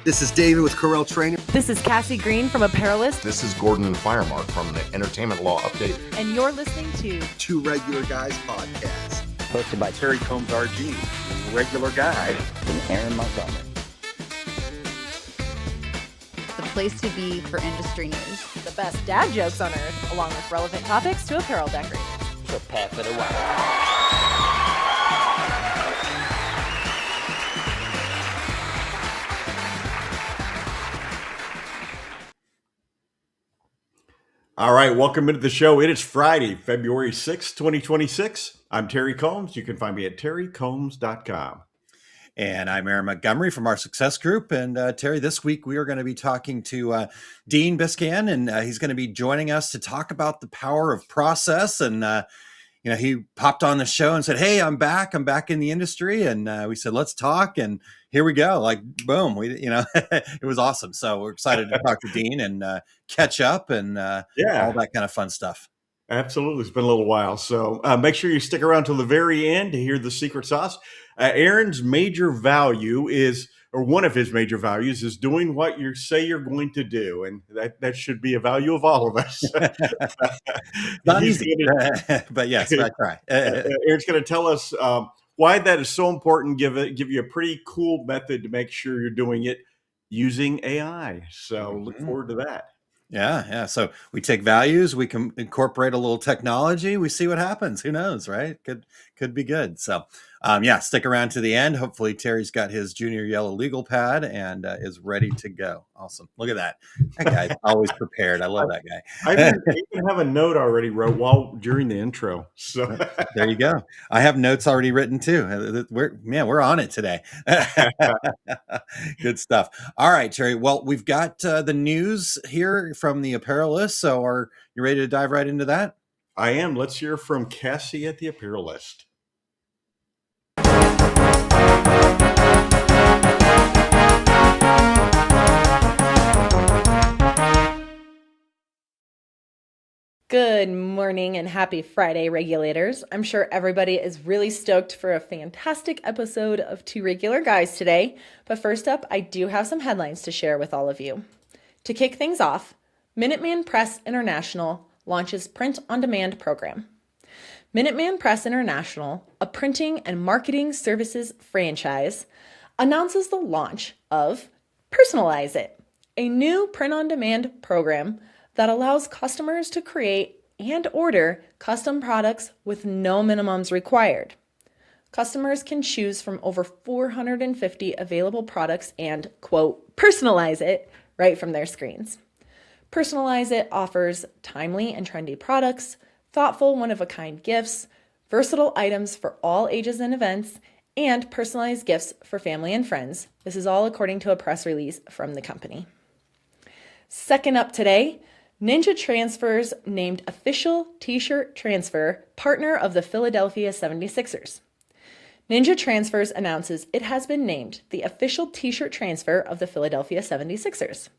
This is David with Corel Training. This is Cassie Green from Apparelist. This is Gordon and Firemark from the Entertainment Law Update. And you're listening to Two Regular Guys podcast. Hosted by Terry Combs RG, Regular Guy, and Aaron Montgomery. The place to be for industry news. the best dad jokes on earth, along with relevant topics to apparel decorators. So pass it away. All right, welcome into the show. It is Friday, February 6th, 2026. I'm Terry Combs. You can find me at terrycombs.com. And I'm Aaron Montgomery from our Success Group. And Terry, this week we are going to be talking to Dean Biscan, and he's going to be joining us to talk about the power of process. And he popped on the show and said, "Hey, I'm back in the industry." And we said, "Let's talk." And here we go. Like, boom, it was awesome. So we're excited to talk to Dean and catch up and all that kind of fun stuff. Absolutely. It's been a little while. So make sure you stick around till the very end to hear the secret sauce. Aaron's major value is, or one of his major values is doing what you say you're going to do. And that should be a value of all of us. Not easy, but yes, I try. Aaron's going to tell us why that is so important, give you a pretty cool method to make sure you're doing it using AI. So look forward to that. Yeah. So we take values, we can incorporate a little technology, we see what happens. Who knows, right? Could be good. So stick around to the end. Hopefully Terry's got his junior yellow legal pad and is ready to go. Awesome. Look at that. That guy's always prepared. I love that guy. I even have a note already wrote during the intro. So there you go. I have notes already written too. We're on it today. Good stuff. All right, Terry. Well, we've got the news here from the Apparelist. So are you ready to dive right into that? I am. Let's hear from Cassie at the Apparelist. Good morning and happy Friday, regulators. I'm sure everybody is really stoked for a fantastic episode of Two Regular Guys today. But first up, I do have some headlines to share with all of you. To kick things off, Minuteman Press International launches print-on-demand program. Minuteman Press International, a printing and marketing services franchise, announces the launch of Personalize It, a new print-on-demand program that allows customers to create and order custom products with no minimums required. Customers can choose from over 450 available products and, quote, personalize it right from their screens. Personalize It offers timely and trendy products, thoughtful one-of-a-kind gifts, versatile items for all ages and events, and personalized gifts for family and friends. This is all according to a press release from the company. Second up today, Ninja Transfers named official t-shirt transfer partner of the Philadelphia 76ers. Ninja Transfers announces it has been named the official t-shirt transfer of the Philadelphia 76ers.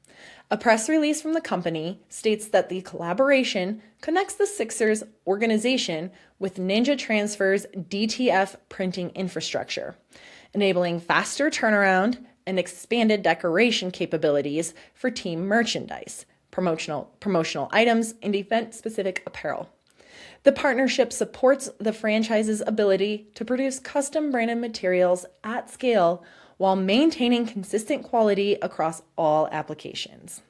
A press release from the company states that the collaboration connects the Sixers organization with Ninja Transfer's DTF printing infrastructure, enabling faster turnaround and expanded decoration capabilities for team merchandise, promotional items, and event-specific apparel. The partnership supports the franchise's ability to produce custom branded materials at scale while maintaining consistent quality across all applications.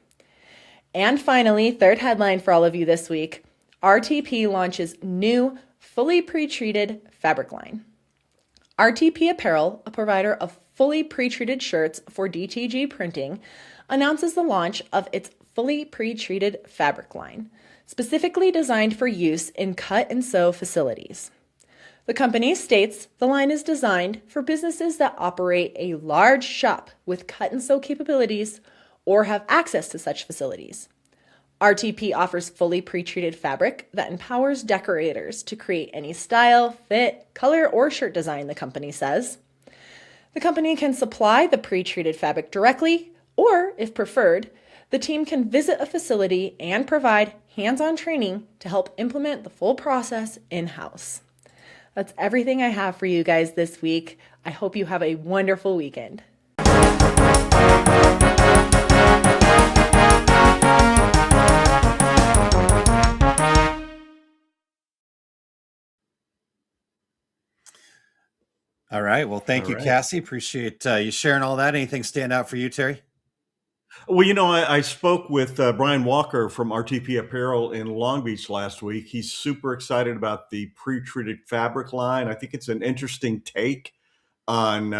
And finally, third headline for all of you this week, RTP launches new fully pre-treated fabric line. RTP Apparel, a provider of fully pre-treated shirts for DTG printing, announces the launch of its fully pre-treated fabric line, specifically designed for use in cut and sew facilities. The company states the line is designed for businesses that operate a large shop with cut and sew capabilities or have access to such facilities. RTP offers fully pre-treated fabric that empowers decorators to create any style, fit, color, or shirt design, the company says. The company can supply the pre-treated fabric directly, or, if preferred, the team can visit a facility and provide hands-on training to help implement the full process in-house. That's everything I have for you guys this week. I hope you have a wonderful weekend. All right. Well, thank you, Cassie. Appreciate you sharing all that. Anything stand out for you, Terry? Well, I spoke with Brian Walker from RTP Apparel in Long Beach last week. He's super excited about the pre-treated fabric line. I think it's an interesting take on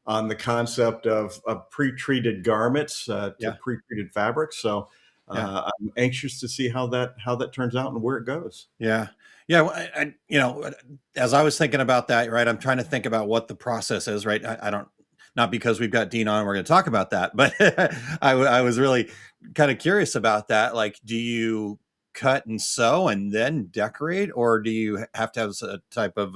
the concept of pre-treated garments to pre-treated fabrics. So I'm anxious to see how that turns out and where it goes. Yeah. Yeah. Well, as I was thinking about that, right, I'm trying to think about what the process is, right? I don't, not because we've got Dean on, we're going to talk about that, but I was really kind of curious about that. Like, do you cut and sew and then decorate, or do you have to have a type of,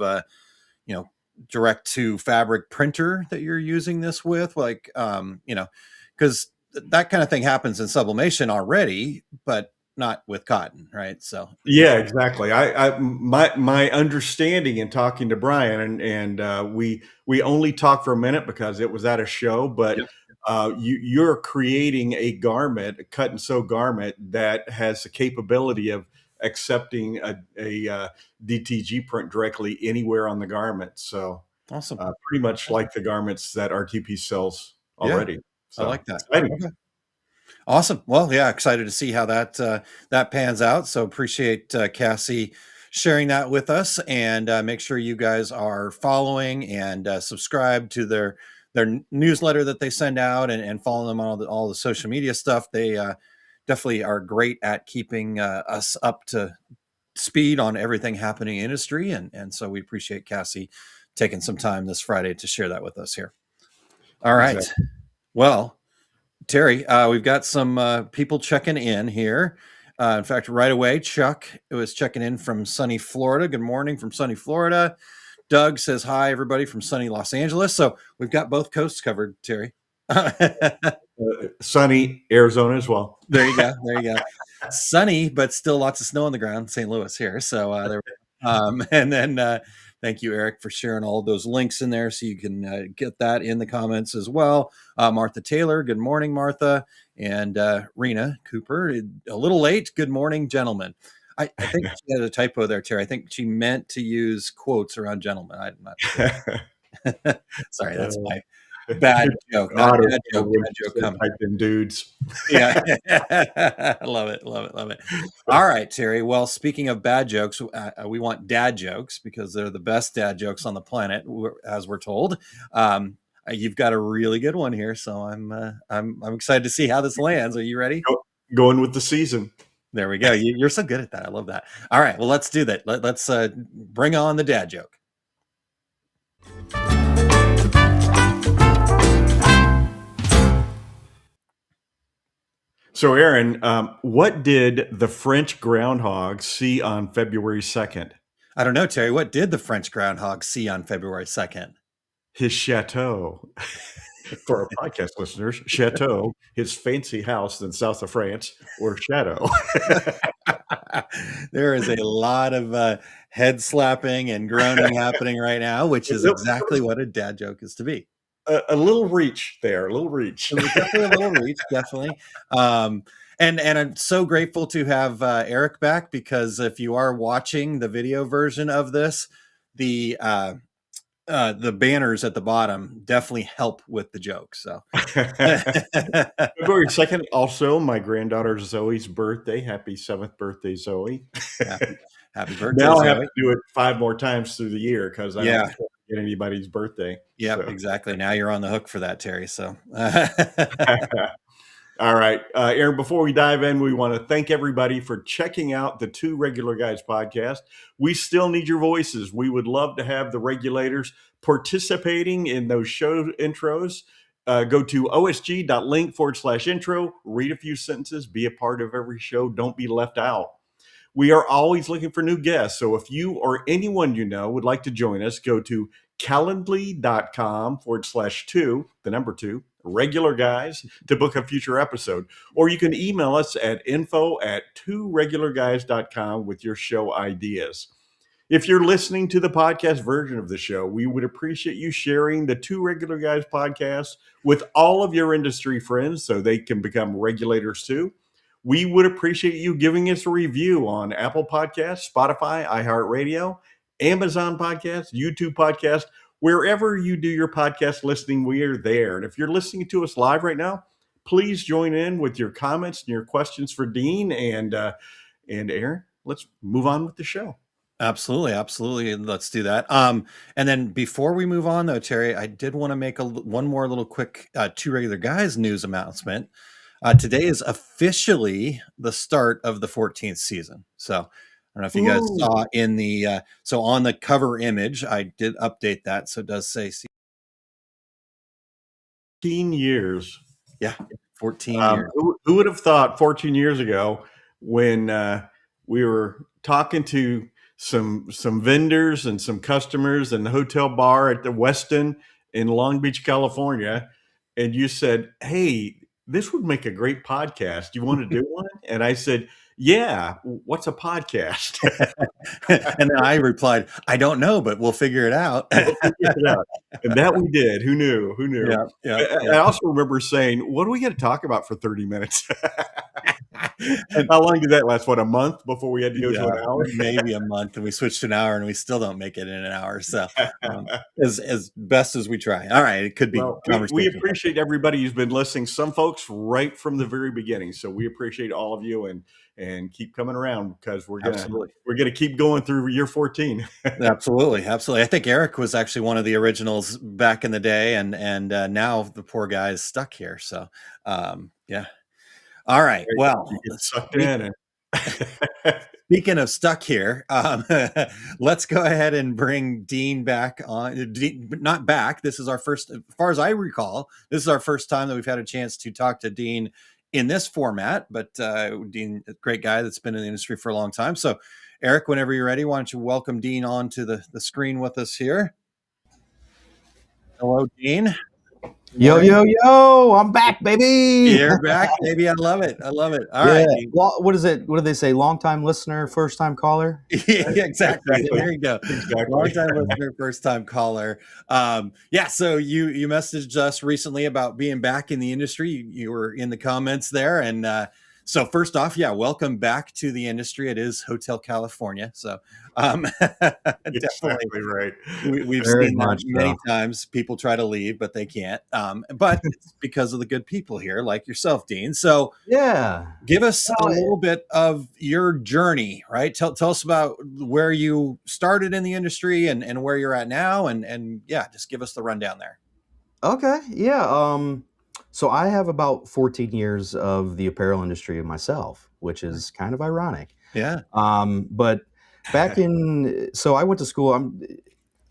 direct to fabric printer that you're using this with? Like, because that kind of thing happens in sublimation already, but not with cotton, right? So yeah, exactly. My understanding in talking to Brian, and we only talked for a minute because it was at a show, but you're creating a garment, a cut and sew garment that has the capability of accepting a DTG print directly anywhere on the garment. So awesome. Pretty much like the garments that RTP sells already. So I like that. Exciting. Okay. Awesome. Well, yeah, excited to see how that pans out. So appreciate Cassie sharing that with us, and make sure you guys are following and subscribe to their newsletter that they send out, and follow them on all the social media stuff. They definitely are great at keeping us up to speed on everything happening in industry, and so we appreciate Cassie taking some time this Friday to share that with us here. All right. Exactly. Well, Terry, we've got some people checking in here. In fact, right away, Chuck was checking in from sunny Florida. Good morning from sunny Florida. Doug says hi, everybody, from sunny Los Angeles. So we've got both coasts covered, Terry. Sunny Arizona as well. There you go. There you go. Sunny, but still lots of snow on the ground. St. Louis here. So there. And then thank you, Eric, for sharing all of those links in there, so you can get that in the comments as well. Martha Taylor, good morning, Martha. And Rena Cooper, a little late. Good morning, gentlemen. I think she had a typo there, Terry. I think she meant to use quotes around gentlemen. I'm not sure. Sorry, that's my bad joke. Bad joke coming. Type in dudes. Yeah. Love it. All right, Terry. Well, speaking of bad jokes, we want dad jokes because they're the best dad jokes on the planet, as we're told. You've got a really good one here, so I'm excited to see how this lands. Are you ready? Going with the season. There we go. You're so good at that. I love that. All right. Well, let's do that. Let's bring on the dad joke. So, Aaron, what did the French groundhog see on February 2nd? I don't know, Terry. What did the French groundhog see on February 2nd? His chateau. For our podcast listeners, chateau, his fancy house in south of France, or chateau. There is a lot of head slapping and groaning happening right now, which is exactly what a dad joke is to be. A little reach there, a little reach. Definitely a little reach, definitely. And I'm so grateful to have Eric back, because if you are watching the video version of this, the banners at the bottom definitely help with the joke. So February 2nd, also my granddaughter Zoe's birthday. Happy 7th birthday, Zoe. Happy birthday. Now Zoe. I have to do it 5 more times through the year because I don't get anybody's birthday. Yeah, so. Exactly. Now you're on the hook for that, Terry. So all right, Aaron, before we dive in, we want to thank everybody for checking out the Two Regular Guys podcast. We still need your voices. We would love to have the regulators participating in those show intros. Go to osg.link/intro, read a few sentences, be a part of every show. Don't be left out. We are always looking for new guests. So if you or anyone you know would like to join us, go to calendly.com/2, the number 2, regular guys, to book a future episode. Or you can email us at info@tworegularguys.com with your show ideas. If you're listening to the podcast version of the show, we would appreciate you sharing the Two Regular Guys podcast with all of your industry friends so they can become regulators too. We would appreciate you giving us a review on Apple Podcasts, Spotify, iHeartRadio, Amazon Podcasts, YouTube Podcasts, wherever you do your podcast listening, we are there. And if you're listening to us live right now, please join in with your comments and your questions for Dean and Aaron. Let's move on with the show. Absolutely. Let's do that. And then before we move on, though, Terry, I did want to make one more little quick Two Regular Guys news announcement. Today is officially the start of the 14th season. So I don't know if you guys saw in the so on the cover image, I did update that, so it does say 14 years. Yeah, 14 years. Who would have thought 14 years ago when we were talking to some vendors and some customers in the hotel bar at the Westin in Long Beach, California, and you said, "Hey, this would make a great podcast. You want to do one?" And I said, "Yeah, what's a podcast?" And then I replied, "I don't know, but we'll figure it out." And that we did. Who knew? Yeah. I also remember saying, "What do we got to talk about for 30 minutes?" And how long did that last? What, a month before we had to go to an hour? Maybe a month, and we switched to an hour, and we still don't make it in an hour. So as best as we try. All right, it could be. Well, we appreciate everybody who's been listening. Some folks right from the very beginning. So we appreciate all of you and keep coming around because we're gonna keep going through year 14. Absolutely. I think Eric was actually one of the originals back in the day, and now the poor guy is stuck here. So yeah. All right. Well, speaking of stuck here, let's go ahead and bring Dean back on. Not back. This is our first, as far as I recall, this is our first time that we've had a chance to talk to Dean in this format. But Dean, a great guy that's been in the industry for a long time. So, Eric, whenever you're ready, why don't you welcome Dean onto the screen with us here? Hello, Dean. Yo, I'm back, baby. You're back, baby. I love it. All right. What is it? What do they say? Long time listener, first time caller? Yeah, exactly. There you go. Exactly. Long time listener, first time caller. Yeah. So you messaged us recently about being back in the industry. You were in the comments there. And so first off, yeah, welcome back to the industry. It is Hotel California. So definitely exactly right. We've seen that many times. People try to leave, but they can't. But it's because of the good people here, like yourself, Dean. So yeah, give us a little bit of your journey, right? Tell us about where you started in the industry and where you're at now, and yeah, just give us the rundown there. Okay, yeah. So I have about 14 years of the apparel industry myself, which is kind of ironic. Yeah. But back so I went to school.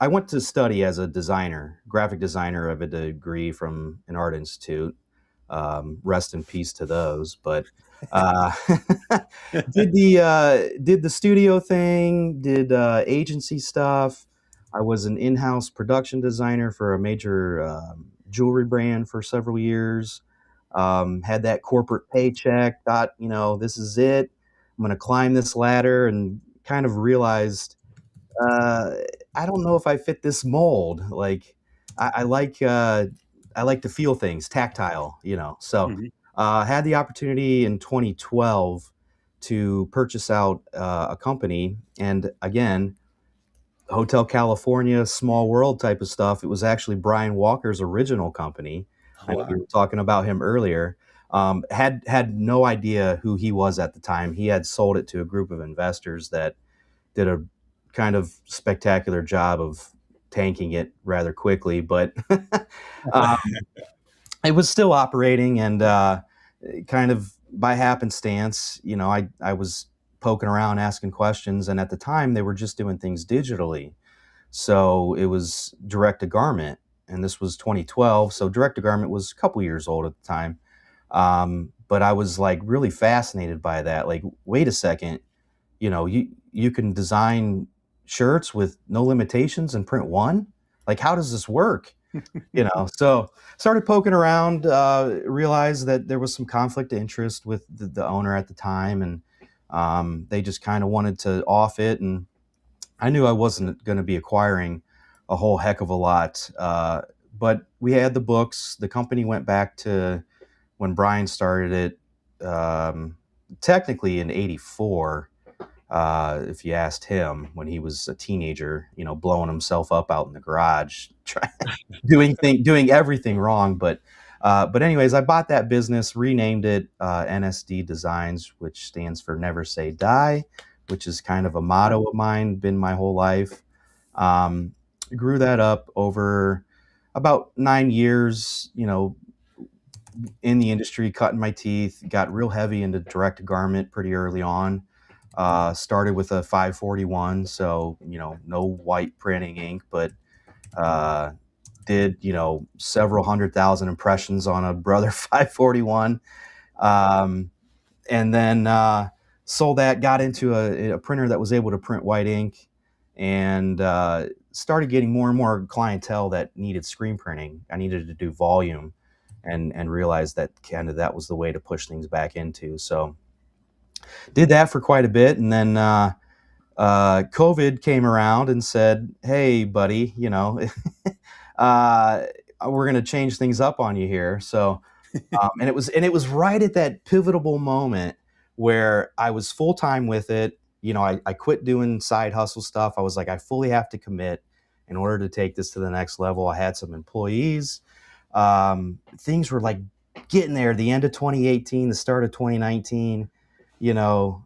I went to study as a designer, graphic designer. I have a degree from an art institute. Rest in peace to those. But did the studio thing, did agency stuff. I was an in-house production designer for a major jewelry brand for several years. Had that corporate paycheck, thought, this is it. I'm going to climb this ladder, and kind of realized, I don't know if I fit this mold. Like I like to feel things tactile, so had the opportunity in 2012 to purchase out a company. And again, Hotel California, small world type of stuff. It was actually Brian Walker's original company. I know we were talking about him earlier. Had no idea who he was at the time. He had sold it to a group of investors that did a kind of spectacular job of tanking it rather quickly, but it was still operating, and kind of by happenstance, I was poking around asking questions, and at the time they were just doing things digitally. So it was direct to garment, and this was 2012. So direct to garment was a couple years old at the time. But I was like really fascinated by that. Like, wait a second, you can design shirts with no limitations and print one. Like, how does this work? So started poking around, realized that there was some conflict of interest with the owner at the time, and they just kind of wanted to off it. And I knew I wasn't going to be acquiring a whole heck of a lot. But we had the books. The company went back to when Brian started it, technically in '84. If you asked him, when he was a teenager, blowing himself up out in the garage, doing everything wrong. But anyways, I bought that business, renamed it NSD Designs, which stands for Never Say Die, which is kind of a motto of mine, been my whole life. Grew that up over about 9 years, in the industry, cutting my teeth, got real heavy into direct garment pretty early on. Started with a 541, so no white printing ink, but did several 100,000 impressions on a Brother 541, and then sold that. Got into a printer that was able to print white ink, and started getting more and more clientele that needed screen printing. I needed to do volume, and realized that that was the way to push things back into. So did that for quite a bit, and then COVID came around and said, "Hey, buddy, we're going to change things up on you here." So, and it was right at that pivotal moment where I was full time with it. I quit doing side hustle stuff. I was like, I fully have to commit in order to take this to the next level. I had some employees. Things were like getting there. The end of 2018, the start of 2019. Into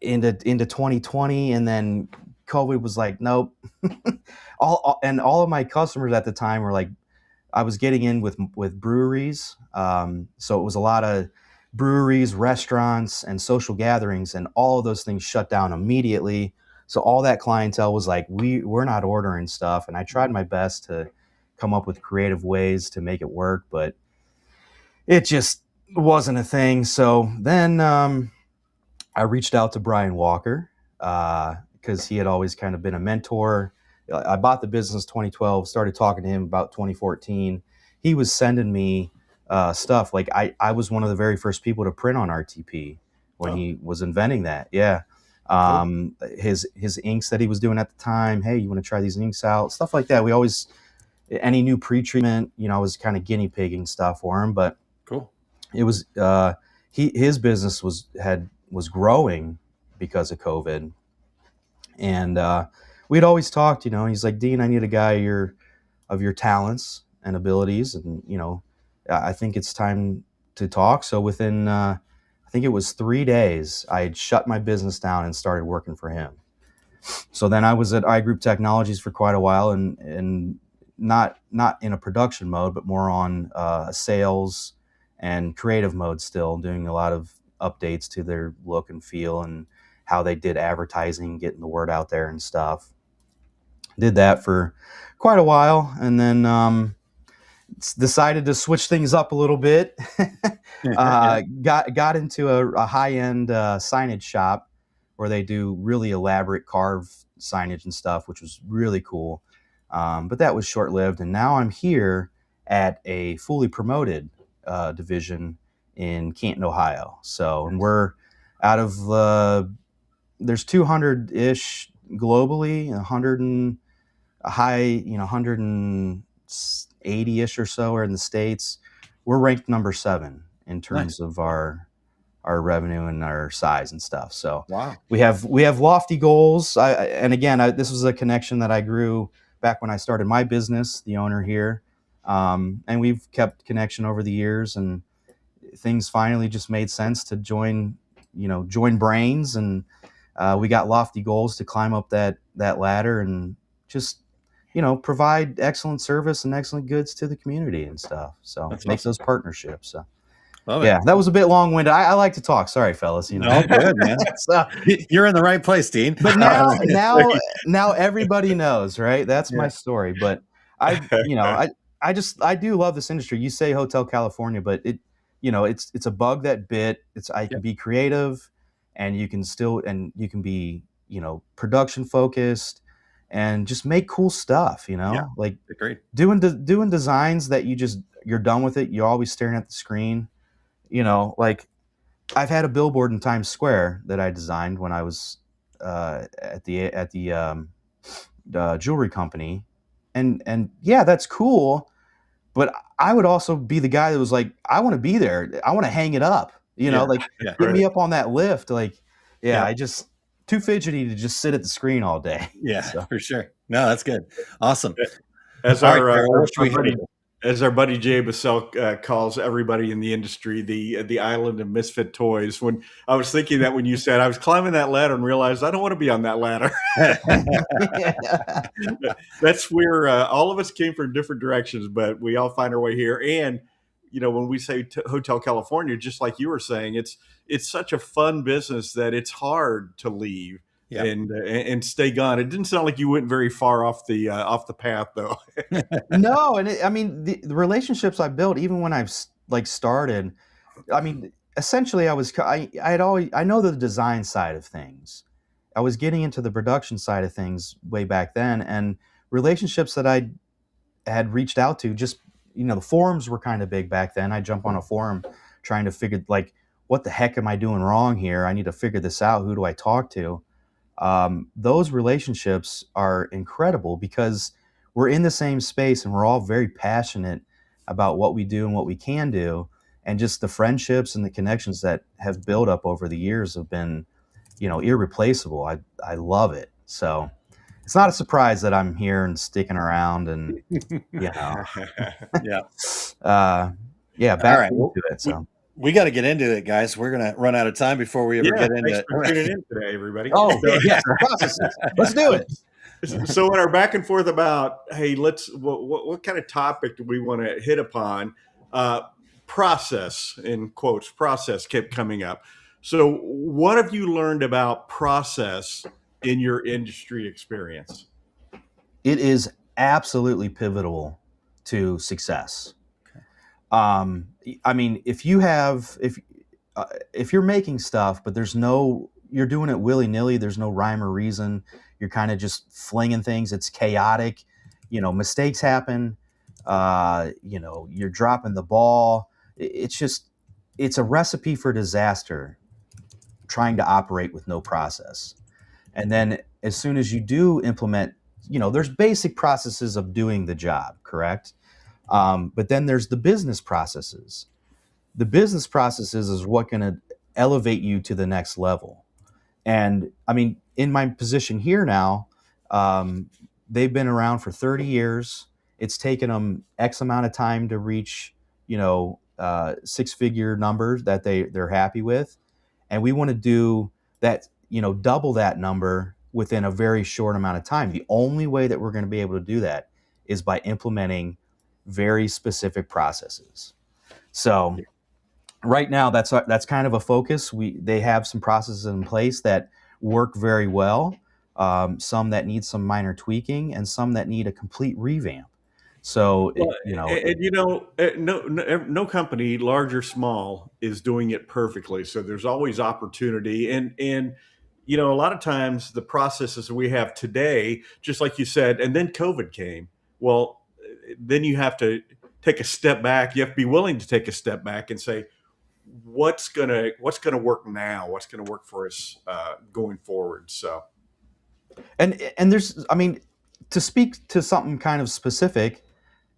2020, and then COVID was like, nope. all of my customers at the time were like, I was getting in with breweries, so it was a lot of breweries, restaurants, and social gatherings, and all of those things shut down immediately. So all that clientele was like, we're not ordering stuff, and I tried my best to come up with creative ways to make it work, but it just wasn't a thing. So then I reached out to Brian Walker because he had always kind of been a mentor. I bought the business 2012, started talking to him about 2014. He was sending me stuff. Like I was one of the very first people to print on RTP when he was inventing that. Yeah. His inks that he was doing at the time. Hey, you want to try these inks out? Stuff like that. We always, any new pre-treatment, I was kind of guinea pigging stuff for him, but cool. It was, his business was growing because of COVID. And we'd always talked, he's like, Dean, I need a guy of your talents and abilities. And, I think it's time to talk. So within, I think it was 3 days, I had shut my business down and started working for him. So then I was at iGroup Technologies for quite a while, and not in a production mode, but more on sales and creative mode, still doing a lot of updates to their look and feel and how they did advertising, getting the word out there and stuff. Did that for quite a while, and then decided to switch things up a little bit. Got into a high-end signage shop where they do really elaborate carved signage and stuff, which was really cool. But that was short-lived, and now I'm here at a fully promoted division in Canton, Ohio. So, and we're out of there's 200-ish globally, 100 and a high, 180-ish or so are in the States. We're ranked number 7 in terms of our revenue and our size and stuff. So wow, we have lofty goals. This was a connection that I grew back when I started my business, the owner here. And we've kept connection over the years, and things finally just made sense to join brains, and we got lofty goals to climb up that ladder and just provide excellent service and excellent goods to the community and stuff. So make those partnerships. So that was a bit long-winded. I like to talk. Sorry, fellas. All good, man. So, you're in the right place, Dean. But now everybody knows, right? That's my story. But I do love this industry. You say Hotel California, but it's a bug that bit. I can be creative, and you can be production focused, and just make cool stuff. Like agreed. Doing designs that you're done with it. You're always staring at the screen. Like I've had a billboard in Times Square that I designed when I was the jewelry company, and yeah, that's cool. But I would also be the guy that was like, I want to be there. I want to hang it up. Like Yeah. get me up on that lift. Like, Yeah. I just too fidgety to just sit at the screen all day. Yeah, So. for sure. No, that's good. Awesome. As All our, right, Carol, our, what should we our buddy, hit? as our buddy Jay Bassell calls everybody in the industry, the island of misfit toys. When I was thinking that when you said I was climbing that ladder and realized I don't want to be on that ladder. That's where all of us came from different directions, but we all find our way here. And when we say Hotel California, just like you were saying, it's such a fun business that it's hard to leave. Yeah. And stay gone. It didn't sound like you went very far off the path, though. No, and the relationships I built, even when I've started, essentially I know the design side of things. I was getting into the production side of things way back then, and relationships that I had reached out to, just the forums were kind of big back then. I jump on a forum trying to figure what the heck am I doing wrong here? I need to figure this out. Who do I talk to? Those relationships are incredible because we're in the same space and we're all very passionate about what we do and what we can do. And just the friendships and the connections that have built up over the years have been, irreplaceable. I love it. So it's not a surprise that I'm here and sticking around and, Yeah. back into it. So. We got to get into it, guys. We're going to run out of time before we ever get into it. Thanks for tuning in today, everybody. Oh, yes, processes. Let's do it. So in our back and forth about, hey, what kind of topic do we want to hit upon? Process, in quotes, process kept coming up. So what have you learned about process in your industry experience? It is absolutely pivotal to success. If you're making stuff, but you're doing it willy-nilly, there's no rhyme or reason. You're kind of just flinging things. It's chaotic. Mistakes happen. You're dropping the ball. It's a recipe for disaster trying to operate with no process. And then as soon as you do implement, there's basic processes of doing the job, correct? But then there's the business processes. The business processes is what going to elevate you to the next level. And in my position here now, they've been around for 30 years. It's taken them X amount of time to reach, six-figure numbers that they're happy with. And we want to do that, double that number within a very short amount of time. The only way that we're going to be able to do that is by implementing very specific processes. So right now that's kind of a focus. They have some processes in place that work very well, some that need some minor tweaking, and some that need a complete revamp. So no company, large or small, is doing it perfectly. So there's always opportunity, and a lot of times the processes we have today, just like you said, and then COVID came. Well, then you have to take a step back. You have to be willing to take a step back and say, what's gonna work now? What's gonna work for us going forward? So, and there's, to speak to something kind of specific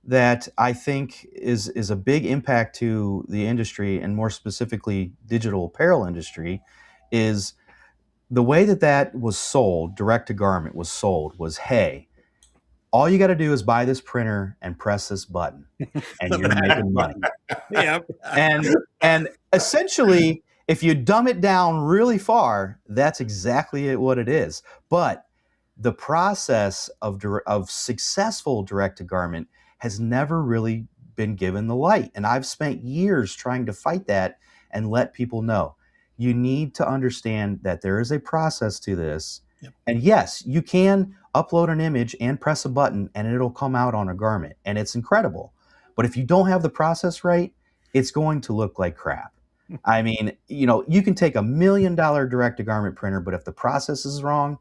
that I think is a big impact to the industry, and more specifically digital apparel industry, is the way that was sold, direct to garment was sold, was, hey, all you got to do is buy this printer and press this button, and you're making money. Yeah. And essentially, if you dumb it down really far, that's exactly what it is. But the process of successful direct-to-garment has never really been given the light. And I've spent years trying to fight that and let people know. You need to understand that there is a process to this. Yep. And yes, you can upload an image and press a button and it'll come out on a garment, and it's incredible. But if you don't have the process right, it's going to look like crap. You can take $1 million direct-to-garment printer, but if the process is wrong,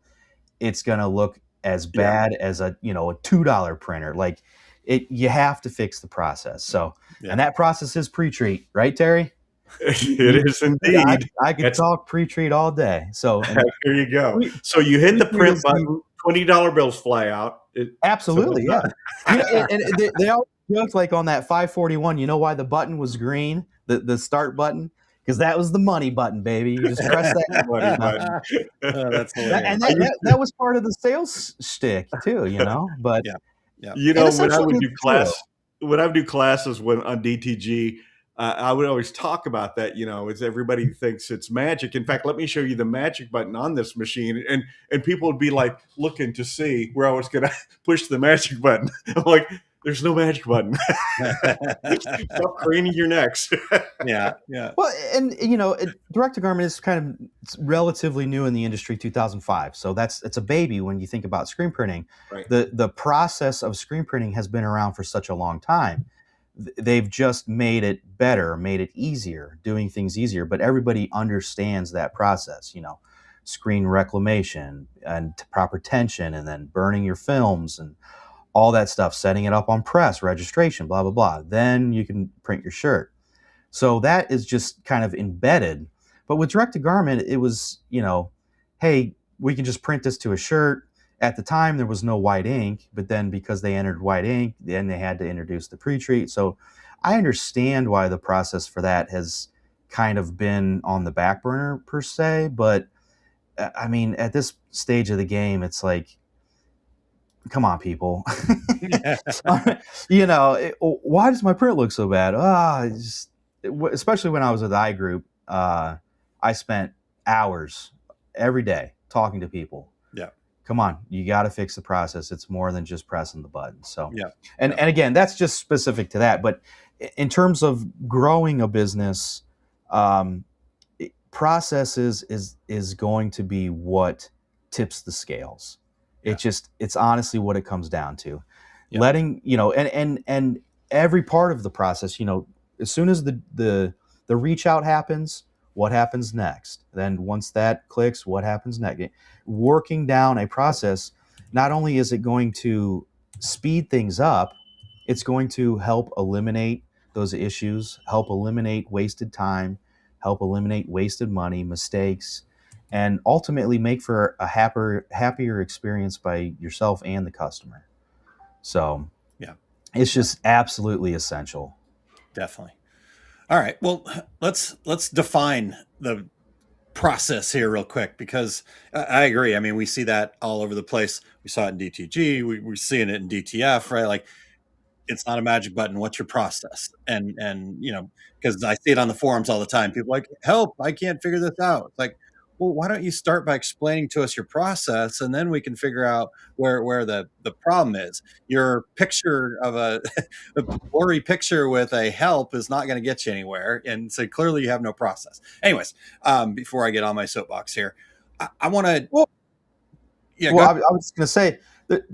it's going to look as bad as a $2 printer. You have to fix the process. So, and that process is pre-treat, right, Terry? It is Yeah, indeed. I could talk pre-treat all day. So and Here you go. pre- So you hit the pre-treat print is the- button, $20 bills fly out. Absolutely, So yeah. it's done. And they always joke like on that 541. You know why the button was green? The start button, because that was the money button, baby. You just press that Money button. Oh, that's hilarious. and that was part of the sales shtick too, you know. But Yeah. Yeah. You And know, when I essentially would do it's true. classes on DTG, I would always talk about that. You know, it's everybody thinks it's magic. In fact, let me show you the magic button on this machine, and people would be like looking to see where I was going to push the magic button. I'm like, there's no magic button. Stop craning your necks. Yeah. Yeah. Well, and you know, direct to garment is kind of relatively new in the industry, 2005. So it's a baby when you think about screen printing. Right. The process of screen printing has been around for such a long time. They've just made it better, made it easier, doing things easier. But everybody understands that process. You know, screen reclamation and proper tension, and then burning your films and all that stuff, setting it up on press, registration, blah blah blah. Then you can print your shirt. So that is just kind of embedded. But with direct to garment, it was, you know, hey, we can just print this to a shirt. At the time, there was no white ink, but then because they entered white ink, then they had to introduce the pre-treat. So I understand why the process for that has kind of been on the back burner per se. But I mean, at this stage of the game, it's like, come on, people. You know, why does my print look so bad? Especially when I was with iGroup, I spent hours every day talking to people. Yeah. Come on, you got to fix the process. It's more than just pressing the button. So, Yeah. And again, that's just specific to that. But in terms of growing a business, processes is going to be what tips the scales. Yeah. It's honestly what it comes down to. Yeah. Letting, you know, and every part of the process, you know, as soon as the reach out happens, what happens next? Then once that clicks, what happens next? Working down a process, not only is it going to speed things up, it's going to help eliminate those issues, help eliminate wasted time, help eliminate wasted money, mistakes, and ultimately make for a happier experience by yourself and the customer. So Yeah. it's just absolutely essential. Definitely. All right. Well, let's define the process here real quick, because I agree. I mean, we see that all over the place. We saw it in DTG. We're seeing it in DTF, right? Like, it's not a magic button. What's your process? And you know, because I see it on the forums all the time. People are like, help, I can't figure this out. It's like, well, why don't you start by explaining to us your process, and then we can figure out where the problem is. Your picture of a blurry picture with a help is not going to get you anywhere, and so clearly you have no process. Anyways, before I get on my soapbox here, I want to. Well, yeah, well, I was going to say,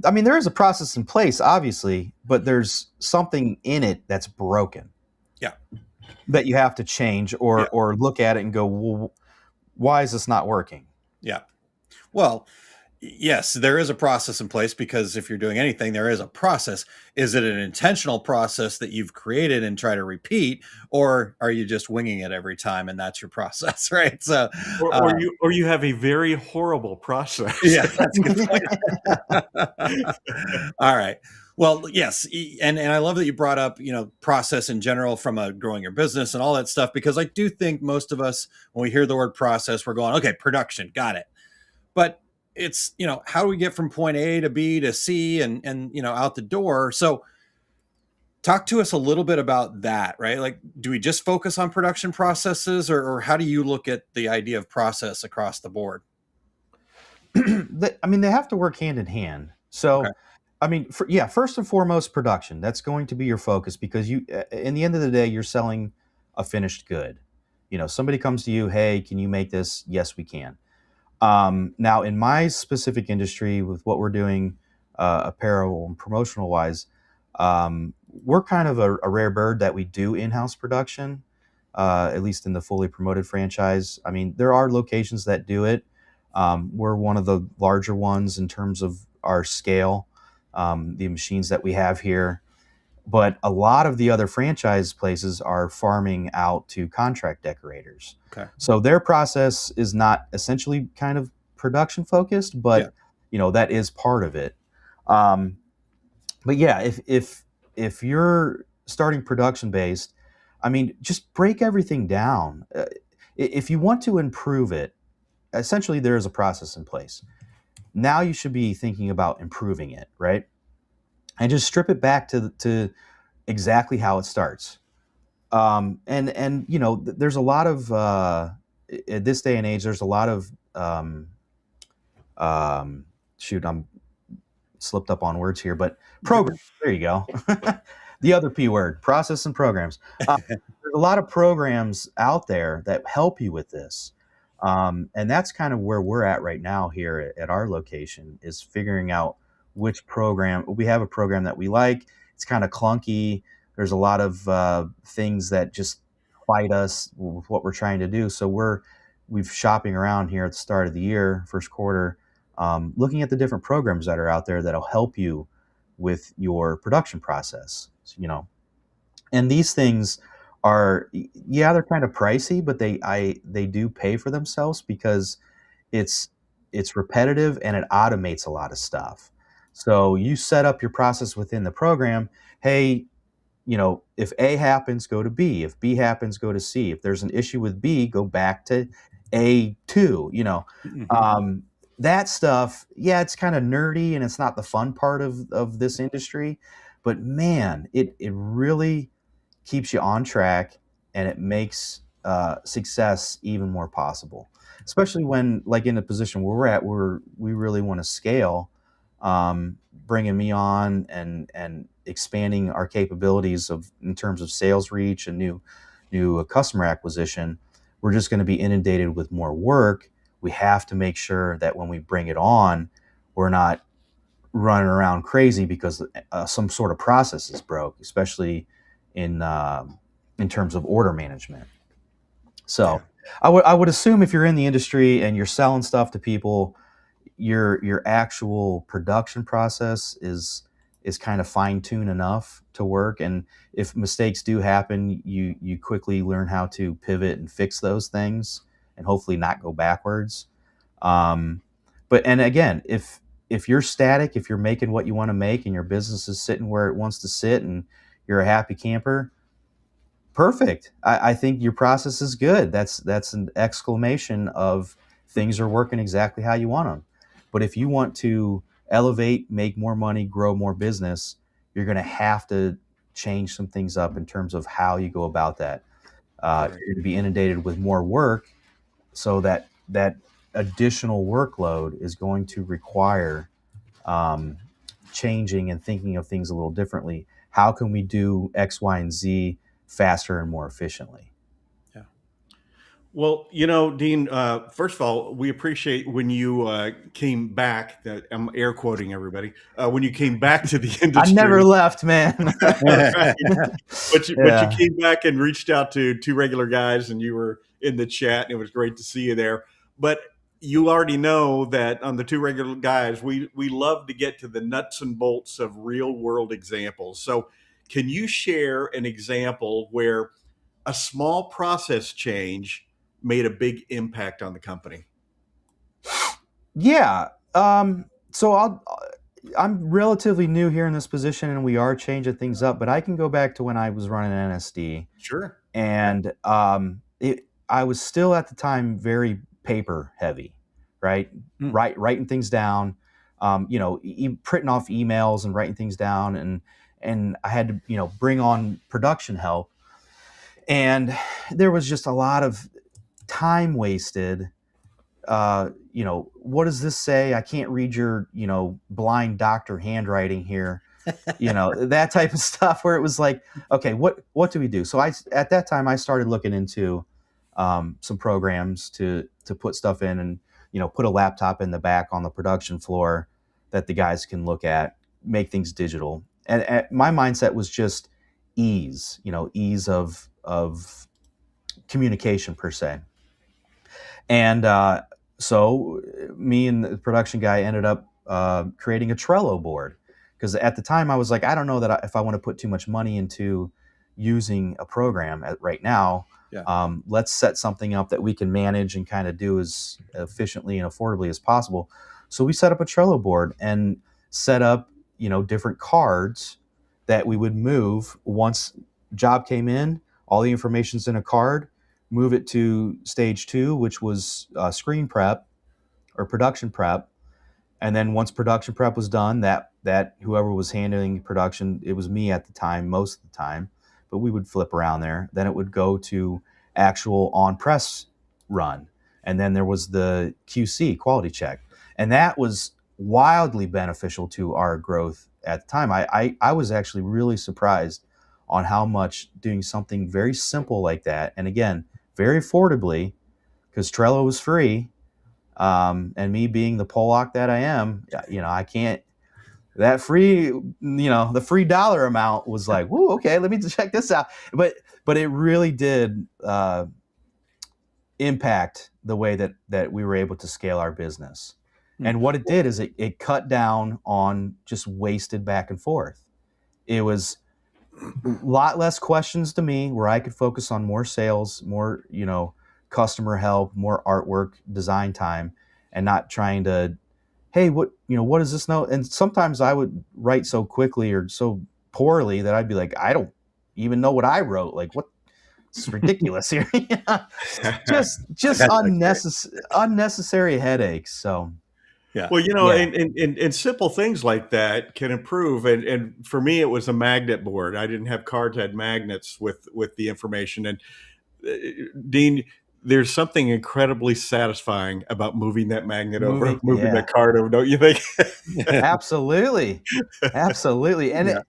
I mean, there is a process in place, obviously, but there's something in it that's broken. Yeah. That you have to change or look at it and go, well, why is this not working? Yeah. Well, yes, there is a process in place, because if you're doing anything, there is a process. Is it an intentional process that you've created and try to repeat, or are you just winging it every time and that's your process, right? So, or you have a very horrible process. Yeah, that's a good point. All right. Well, yes, and I love that you brought up, you know, process in general from growing your business and all that stuff, because I do think most of us, when we hear the word process, we're going, okay, production, got it. But it's, you know, how do we get from point A to B to C and you know, out the door? So talk to us a little bit about that, right? Like, do we just focus on production processes, or how do you look at the idea of process across the board? I mean, they have to work hand in hand. So, Okay. I mean, first and foremost, production. That's going to be your focus, because you, in the end of the day, you're selling a finished good. You know, somebody comes to you, hey, can you make this? Yes, we can. Now, in my specific industry, with what we're doing, apparel and promotional wise, we're kind of a rare bird that we do in-house production, at least in the fully promoted franchise. I mean, there are locations that do it. We're one of the larger ones in terms of our scale, the machines that we have here. But a lot of the other franchise places are farming out to contract decorators. Okay. So their process is not essentially kind of production focused, but that is part of it. But yeah, if you're starting production based, I mean, just break everything down. If you want to improve it, essentially there is a process in place. Now you should be thinking about improving it, right? And just strip it back to exactly how it starts. And there's a lot of at this day and age, there's a lot of shoot, I'm slipped up on words here, but programs. There you go. The other P word, process and programs. There's a lot of programs out there that help you with this. And that's kind of where we're at right now here at our location, is figuring out which program. We have a program that we like. It's kind of clunky. There's a lot of things that just fight us with what we're trying to do. So we've shopping around here at the start of the year, first quarter, looking at the different programs that are out there that'll help you with your production process. And these things are, they're kind of pricey, but they do pay for themselves because it's repetitive and it automates a lot of stuff. So you set up your process within the program. Hey, if A happens, go to B. If B happens, go to C. If there's an issue with B, go back to A2, that stuff. Yeah, it's kind of nerdy and it's not the fun part of this industry, but man, it really keeps you on track and it makes success even more possible, especially when, like, in the position where we're at, we really want to scale, bringing me on and expanding our capabilities in terms of sales reach and new customer acquisition. We're just going to be inundated with more work. We have to make sure that when we bring it on, we're not running around crazy because some sort of process is broke, especially in terms of order management. So I would assume if you're in the industry and you're selling stuff to people, your actual production process is kind of fine-tuned enough to work. And if mistakes do happen, you quickly learn how to pivot and fix those things and hopefully not go backwards. And again, if you're static, if you're making what you want to make and your business is sitting where it wants to sit and you're a happy camper, perfect. I think your process is good. That's an exclamation of things are working exactly how you want them. But if you want to elevate, make more money, grow more business, you're going to have to change some things up in terms of how you go about that. You're going to be inundated with more work, so that additional workload is going to require changing and thinking of things a little differently. How can we do X, Y, and Z faster and more efficiently? Yeah. Well, Dean, first of all, we appreciate when you came back. I'm air quoting everybody. When you came back to the industry. I never left, man. Right. But you came back and reached out to two regular guys, and you were in the chat, and it was great to see you there. But you already know that on the two regular guys, we love to get to the nuts and bolts of real world examples. So can you share an example where a small process change made a big impact on the company? Yeah. So I'm relatively new here in this position, and we are changing things up, but I can go back to when I was running NSD. Sure. And I was still at the time very paper heavy, right? Writing things down, printing off emails and writing things down. And I had to, bring on production help. And there was just a lot of time wasted. What does this say? I can't read your, blind doctor handwriting here. That type of stuff, where it was like, okay, what do we do? So at that time I started looking into some programs to put stuff in, and put a laptop in the back on the production floor that the guys can look at, make things digital. And my mindset was just ease of communication per se. And so me and the production guy ended up creating a Trello board. Because at the time I was like, I don't know that if I want to put too much money into using a program right now. Yeah. Let's set something up that we can manage and kind of do as efficiently and affordably as possible. So we set up a Trello board and set up, different cards that we would move once job came in. All the information's in a card. Move it to stage 2, which was screen prep or production prep. And then once production prep was done, that whoever was handling production, it was me at the time, most of the time, but we would flip around there. Then it would go to actual on press run. And then there was the QC, quality check. And that was wildly beneficial to our growth at the time. I was actually really surprised on how much doing something very simple like that, and again, very affordably, because Trello was free. And me being the Pollock that I am, I can't, that free, the free dollar amount was like, whoo, okay, let me check this out. But it really did impact the way that we were able to scale our business. And what it did is it cut down on just wasted back and forth. It was a lot less questions to me, where I could focus on more sales, more, customer help, more artwork, design time, and not trying to, hey, what does this know? And sometimes I would write so quickly or so poorly that I'd be like, I don't even know what I wrote. Like, what? It's ridiculous here. just unnecessary headaches. So. Yeah. Well, and simple things like that can improve. And for me, it was a magnet board. I didn't have cards; I had magnets with the information. And Dean, there's something incredibly satisfying about moving that magnet over, moving that card over. Don't you think? Absolutely. And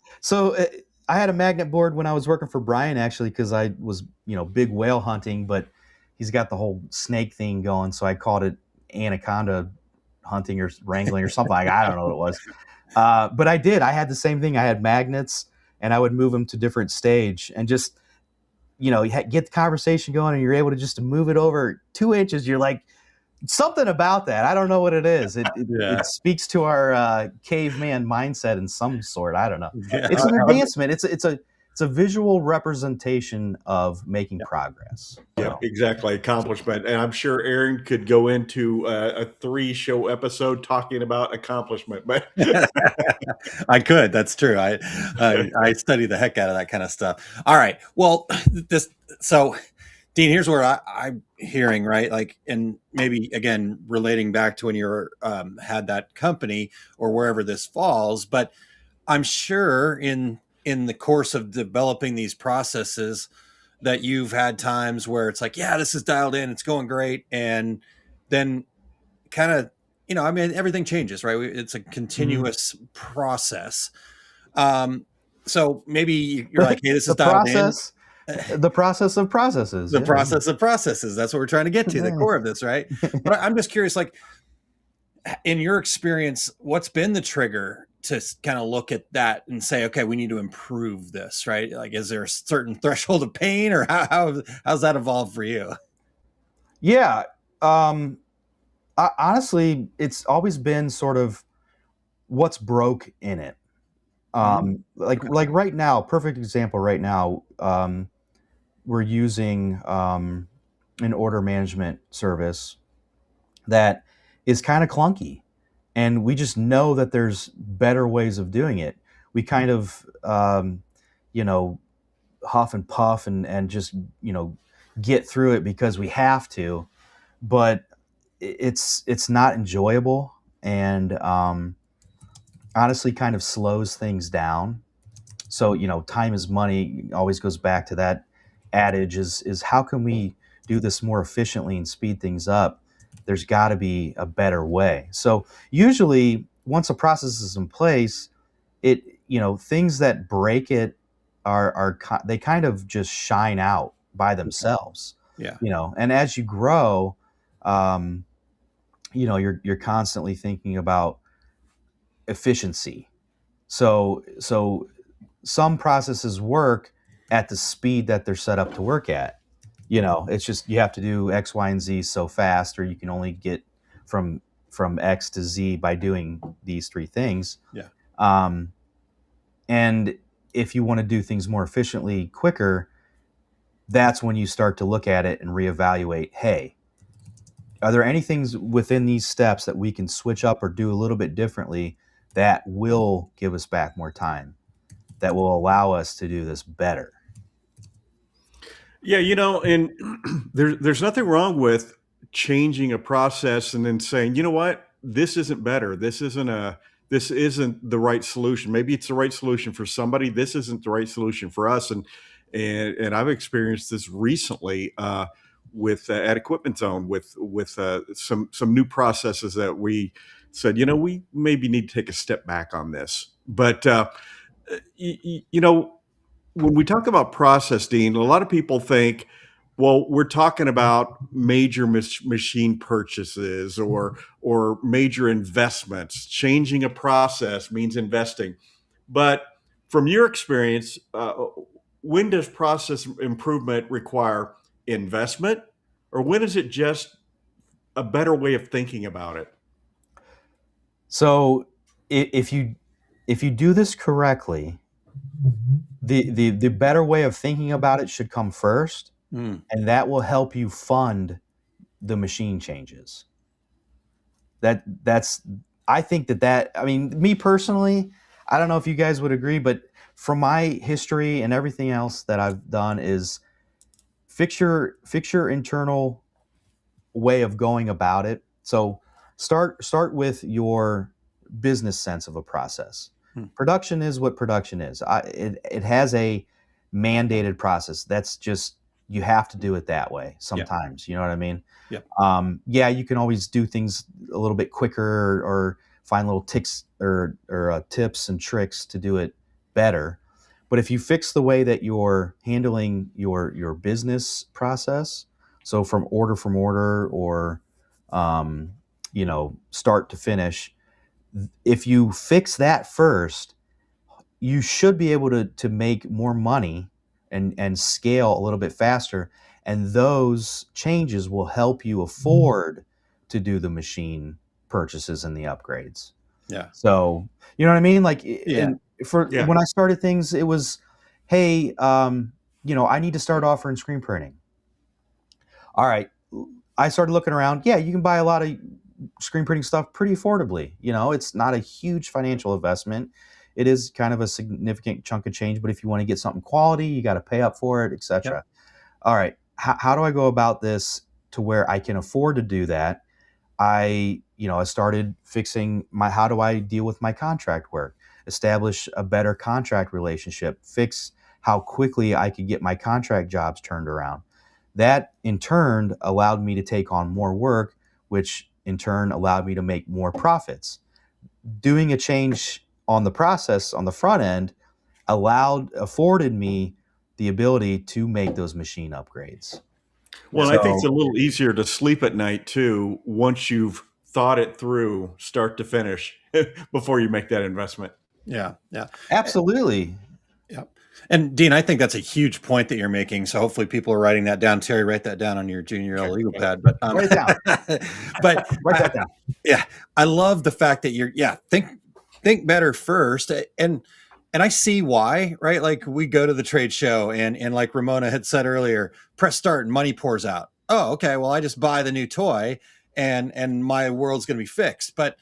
I had a magnet board when I was working for Brian, actually, because I was, big whale hunting, but he's got the whole snake thing going. So I called it anaconda hunting or wrangling or something. I don't know what it was. But I had the same thing. I had magnets, and I would move them to different stage and just, get the conversation going, and you're able to just move it over 2 inches. You're like, something about that. I don't know what it is. It speaks to our caveman mindset in some sort. I don't know. Yeah. It's an advancement. It's a visual representation of making progress. Yeah, exactly. Accomplishment. And I'm sure Aaron could go into a 3-show episode talking about accomplishment. But I could. That's true. I study the heck out of that kind of stuff. All right. Well, so Dean, here's where I'm hearing, right? Like, and maybe again, relating back to when you had that company or wherever this falls, but I'm sure in the course of developing these processes that you've had times where it's like, yeah, this is dialed in, it's going great. And then kind of, everything changes, right? It's a continuous process. So maybe you're like, hey, this is dialed in. The process of processes. The process of processes. That's what we're trying to get to, the core of this, right? But I'm just curious, like, in your experience, what's been the trigger to kind of look at that and say, okay, we need to improve this, right? Like, is there a certain threshold of pain, or how's that evolved for you? Yeah. Honestly, it's always been sort of what's broke in it. Like right now, perfect example right now, we're using an order management service that is kind of clunky, and we just know that there's better ways of doing it. We kind of, huff and puff and just, get through it because we have to, but it's not enjoyable, and honestly kind of slows things down. So, time is money always goes back to that adage is how can we do this more efficiently and speed things up? There's got to be a better way. So usually once a process is in place, things that break it they kind of just shine out by themselves. Yeah. And as you grow, you're constantly thinking about efficiency. So some processes work at the speed that they're set up to work at. It's just you have to do X, Y, and Z so fast, or you can only get from X to Z by doing these 3 things. Yeah. And if you want to do things more efficiently, quicker, that's when you start to look at it and reevaluate, hey, are there any things within these steps that we can switch up or do a little bit differently that will give us back more time, that will allow us to do this better? Yeah, and there's nothing wrong with changing a process and then saying, you know what, this isn't better. This isn't the right solution. Maybe it's the right solution for somebody. This isn't the right solution for us. And I've experienced this recently with at Equipment Zone with some new processes that we said, we maybe need to take a step back on this. But when we talk about process, Dean, a lot of people think, well, we're talking about major machine purchases or major investments. Changing a process means investing. But from your experience, when does process improvement require investment, or when is it just a better way of thinking about it? So if you do this correctly, the better way of thinking about it should come first, and that will help you fund the machine changes. I think that I mean, me personally, I don't know if you guys would agree, but from my history and everything else that I've done is fix your internal way of going about it. So start with your business sense of a process. Production is what production is. It has a mandated process. That's just, you have to do it that way sometimes. You know what I mean? Yep. Yeah, you can always do things a little bit quicker or find little ticks or tips and tricks to do it better. But if you fix the way that you're handling your business process, so from order or start to finish, if you fix that first, you should be able to make more money and scale a little bit faster. And those changes will help you afford to do the machine purchases and the upgrades. Yeah. So, you know what I mean? Like, Yeah. When I started things, it was, hey, I need to start offering screen printing. All right. I started looking around. Yeah, you can buy a lot of screen printing stuff pretty affordably. It's not a huge financial investment. It is kind of a significant chunk of change, but if you want to get something quality, you got to pay up for it, etc. Yep. All right. How do I go about this to where I can afford to do that? I started fixing how do I deal with my contract work, establish a better contract relationship, fix how quickly I could get my contract jobs turned around. That in turn allowed me to take on more work, which in turn allowed me to make more profits. Doing a change on the process on the front end afforded me the ability to make those machine upgrades. Well, I think it's a little easier to sleep at night too once you've thought it through start to finish before you make that investment. Yeah. Absolutely. Yeah. And Dean, I think that's a huge point that you're making. So hopefully people are writing that down. Terry, write that down on your junior legal pad. But write it down. But write that down. Yeah, I love the fact that you're think better first, and I see why, right? Like we go to the trade show and like Ramona had said earlier, press start and money pours out. Oh, okay. Well, I just buy the new toy and my world's going to be fixed. But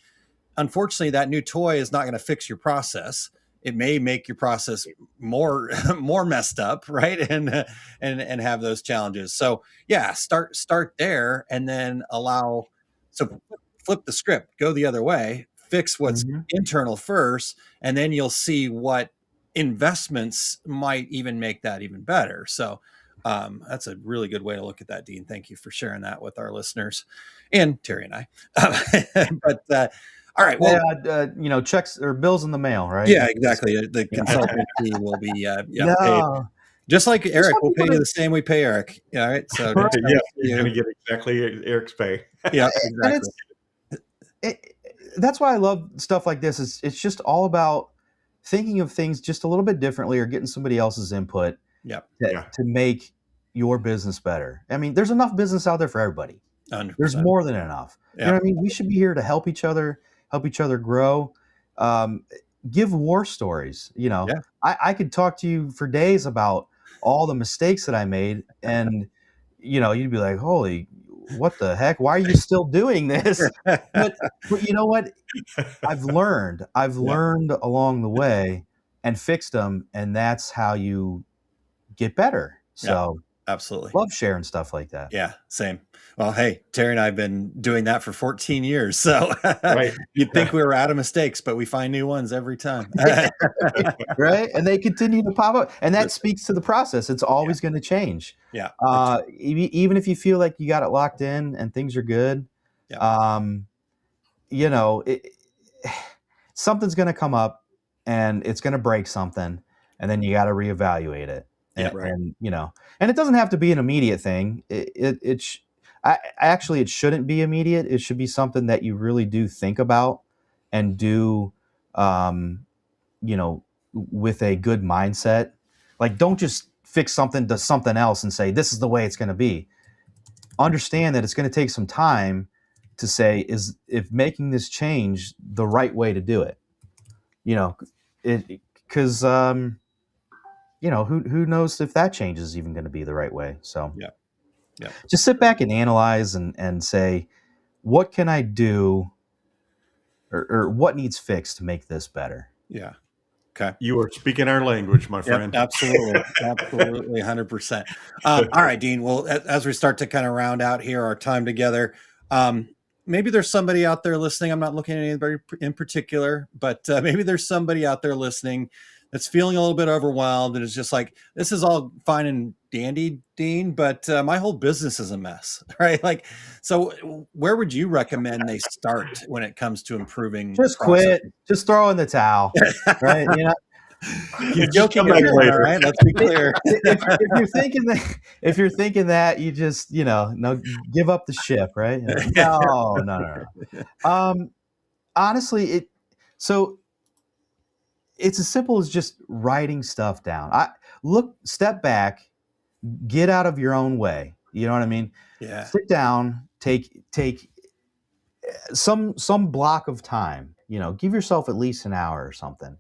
unfortunately, that new toy is not going to fix your process. It may make your process more messed up, right? And have those challenges. So yeah, start there and then flip the script, go the other way, fix what's internal first, and then you'll see what investments might even make that even better. So that's a really good way to look at that, Dean. Thank you for sharing that with our listeners and Terry and I. But all right. Well, checks or bills in the mail, right? Yeah, exactly. The consultant fee will be paid. Just like Eric, we'll pay you the same we pay Eric. All right. So you're going to get exactly Eric's pay. Yeah, exactly. That's why I love stuff like this. It's just all about thinking of things just a little bit differently or getting somebody else's input to make your business better. I mean, there's enough business out there for everybody. 100%. There's more than enough. You know what I mean? We should be here to help each other grow. give war stories. Yeah. I could talk to you for days about all the mistakes that I made, and you'd be like, holy, what the heck? Why are you still doing this? But you know what? I've learned along the way and fixed them, and that's how you get better. Yeah, So absolutely. love sharing stuff like that. Yeah, same. Well, hey, Terry and I have been doing that for 14 years. So Right. you'd think we were out of mistakes, but we find new ones every time. Right. And they continue to pop up. And that speaks to the process. It's always going to change. Yeah. Even if you feel like you got it locked in and things are good, Yeah. Something's going to come up and it's going to break something. And then you got to reevaluate it. Yeah, And and it doesn't have to be an immediate thing. Actually, it shouldn't be immediate. It should be something that you really do think about and do, with a good mindset. Like, don't just fix something to something else and say, this is the way it's going to be. Understand that it's going to take some time to say, if making this change the right way to do it, because, who knows if that change is even going to be the right way. So yeah, just sit back and analyze and say, what can I do or what needs fixed to make this better? Yeah. Okay. You are speaking our language, my friend. Yep, absolutely. Absolutely. 100%. All right, Dean. Well, as we start to kind of round out here our time together, maybe there's somebody out there listening. I'm not looking at anybody in particular, but maybe there's somebody out there listening that's feeling a little bit overwhelmed and is just like, this is all fine and dandy, Dean, but my whole business is a mess, right? Like, so where would you recommend they start when it comes to improving? Just quit. Just throw in the towel, right? You're joking later, right? Let's be clear. If you're thinking that, you just no, give up the ship, right? No. Honestly, it's as simple as just writing stuff down. Step back, get out of your own way. You know what I mean? Yeah. Sit down, take some block of time. Give yourself at least an hour or something.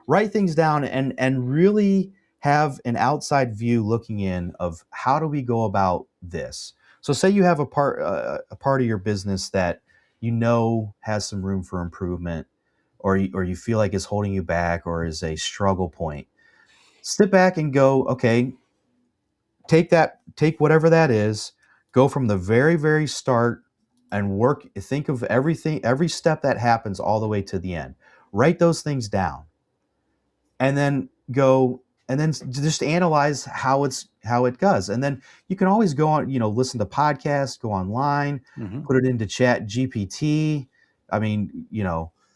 Write things down and really have an outside view looking in of how do we go about this. So say you have a part of your business that has some room for improvement, or you feel like is holding you back or is a struggle point. Sit back and go, okay, take whatever that is, go from the very, very start and think of every step that happens all the way to the end. Write those things down. And then just analyze how it goes. And then you can always go on, listen to podcasts, go online, put it into Chat GPT. I mean,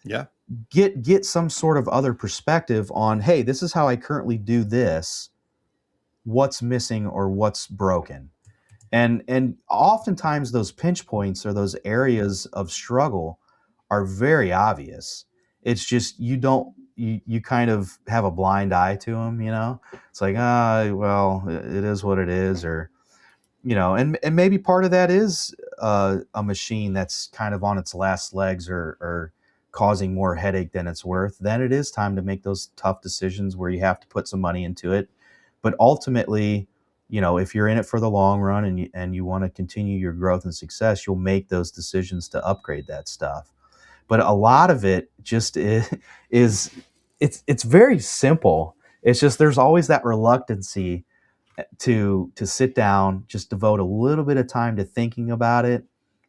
yeah, get some sort of other perspective on, hey, this is how I currently do this. What's missing or what's broken? And oftentimes those pinch points or those areas of struggle are very obvious. It's just you kind of have a blind eye to them, It's like, well, it is what it is, or and maybe part of that is a machine that's kind of on its last legs or causing more headache than it's worth. Then it is time to make those tough decisions where you have to put some money into it. But ultimately, if you're in it for the long run and you want to continue your growth and success, you'll make those decisions to upgrade that stuff. But a lot of it just is it's very simple. It's just there's always that reluctancy to sit down, just devote a little bit of time to thinking about it,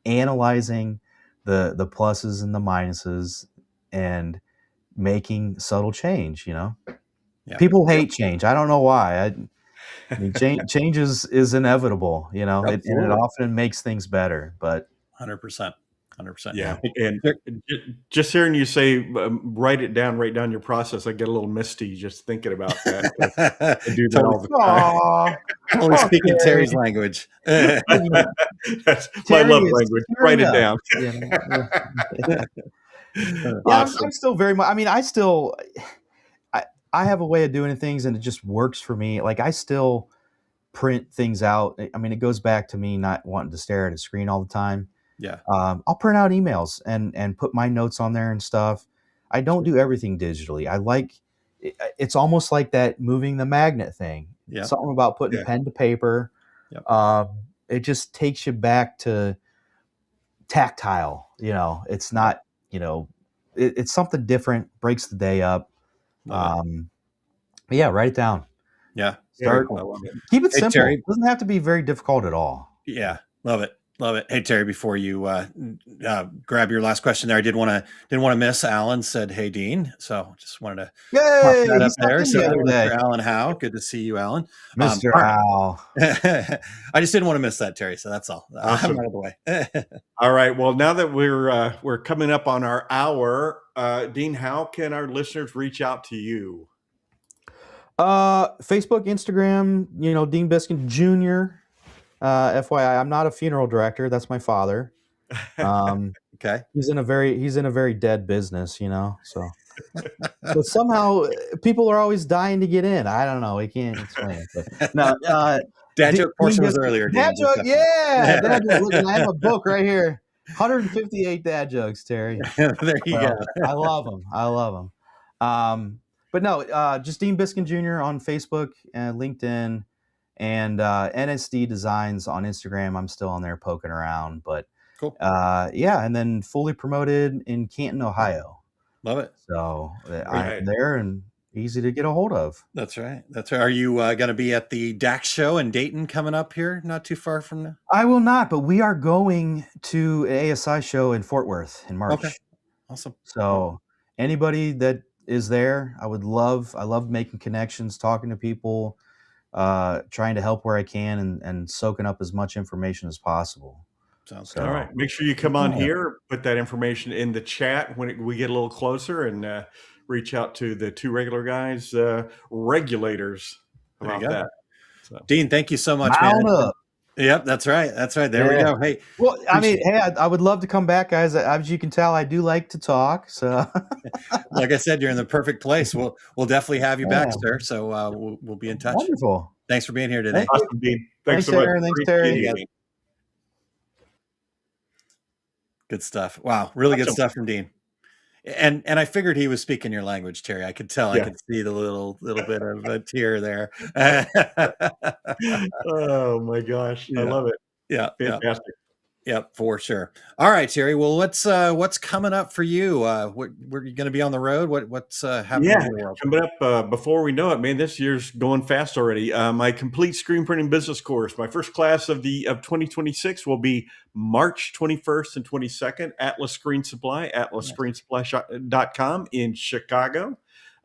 analyzing the pluses and the minuses, and making subtle change. Yeah. People hate change. I don't know why. I mean, change is inevitable. And it often makes things better. But 100%. 100%. Yeah. And just hearing you say, write down your process, I get a little misty just thinking about that. I do that all the time. Only speaking Terry's language. That's my love language. Write it down. Awesome. I'm still very much, I have a way of doing things and it just works for me. Like, I still print things out. I mean, it goes back to me not wanting to stare at a screen all the time. Yeah. I'll print out emails and put my notes on there and stuff. I don't do everything digitally. It's almost like that moving the magnet thing. Yeah. Something about putting Yeah. pen to paper. Yep. It just takes you back to tactile. It's not, it's something different, breaks the day up. Love But yeah, write it down. Yeah. Start. I love it. Keep it Hey, simple. Terry. It doesn't have to be very difficult at all. Yeah. Love it. Love it. Hey, Terry, before you grab your last question there, I didn't want to miss Alan said, "Hey, Dean." So just wanted to pop Yay! that He up stepped there. in So the other day. Mr. Alan Howe, good to see you, Alan. Mr. All right. Al. I just didn't want to miss that, Terry. So that's all. Awesome. I'm out of the way. All right. Well, now that we're coming up on our hour, Dean, how can our listeners reach out to you? Facebook, Instagram, Dean Biscan Jr. FYI, I'm not a funeral director. That's my father. Okay. He's in a very dead business, so. But somehow people are always dying to get in. I don't know. We can't explain it. But no, Dad joke portion was earlier. Dad Dean. joke, yeah. Dad joke. Look, I have a book right here. 158 dad jokes, Terry. There you go. I love them. But no, just Dean Biscan Jr. on Facebook and LinkedIn, and NSD Designs on Instagram. I'm still on there poking around, but cool. Yeah, and then fully promoted in Canton, Ohio. Love it. So I'm there and easy to get a hold of. That's right. That's right. Are you going to be at the DAX show in Dayton coming up here, not too far from now? I will not, but we are going to an ASI show in Fort Worth in March. Okay. Awesome. So anybody that is there, I love making connections, talking to people, trying to help where I can, and soaking up as much information as possible. Sounds good. All right. Make sure you come on here, put that information in the chat when we get a little closer, and reach out to the two regular guys, regulators about that. So. Dean, thank you so much, man. Yep, that's right. That's right. There we go. Hey, well, I would love to come back, guys. As you can tell, I do like to talk. So, like I said, you're in the perfect place. We'll definitely have you back, sir. So we'll be in touch. Wonderful. Thanks for being here today. Awesome, Dean. Thanks so much. Thanks, Terry. Good stuff. Wow, really good stuff from Dean. And I figured he was speaking your language, Terry. I could tell. Yeah. I could see the little bit of a tear there. Oh my gosh, I love it. Yeah, fantastic. Yep, for sure. All right, Terry. Well, what's coming up for you? We're going to be on the road. What's happening in the world? Coming up before we know it, man. This year's going fast already. My complete screen printing business course, my first class of 2026, will be March 21st and 22nd. Atlas Screen Supply, atlasscreensupply.com in Chicago.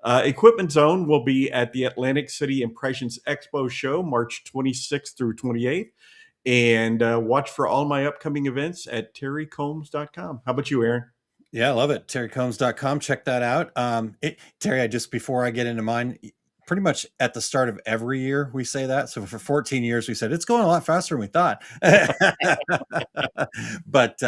Equipment Zone will be at the Atlantic City Impressions Expo Show, March 26th through 28th. And watch for all my upcoming events at terrycombs.com. How about you, Aaron? Yeah, I love it. terrycombs.com. Check that out. Terry, before I get into mine, pretty much at the start of every year, we say that. So for 14 years, we said, it's going a lot faster than we thought. But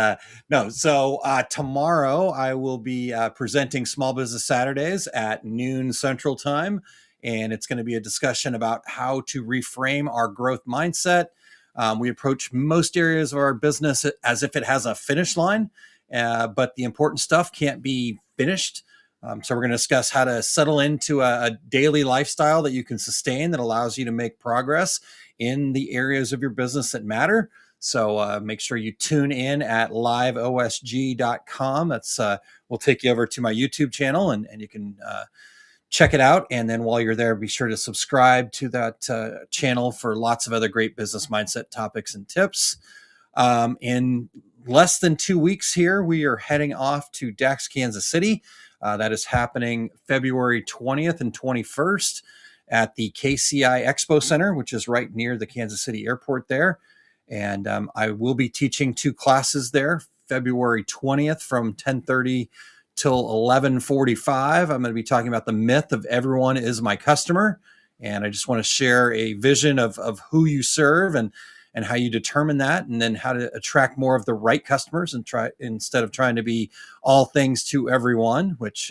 no, so tomorrow I will be presenting Small Business Saturdays at noon Central Time. And it's going to be a discussion about how to reframe our growth mindset. We approach most areas of our business as if it has a finish line, but the important stuff can't be finished. So we're going to discuss how to settle into a daily lifestyle that you can sustain that allows you to make progress in the areas of your business that matter. So make sure you tune in at liveosg.com. That's we'll take you over to my YouTube channel and you can check it out. And then while you're there, be sure to subscribe to that channel for lots of other great business mindset topics and tips. In less than 2 weeks here, we are heading off to DAX, Kansas City. That is happening February 20th and 21st at the KCI Expo Center, which is right near the Kansas City airport there. And I will be teaching 2 classes there, February 20th from 10:30 till 11:45. I'm going to be talking about the myth of everyone is my customer. And I just want to share a vision of who you serve and how you determine that, and then how to attract more of the right customers and instead of trying to be all things to everyone, which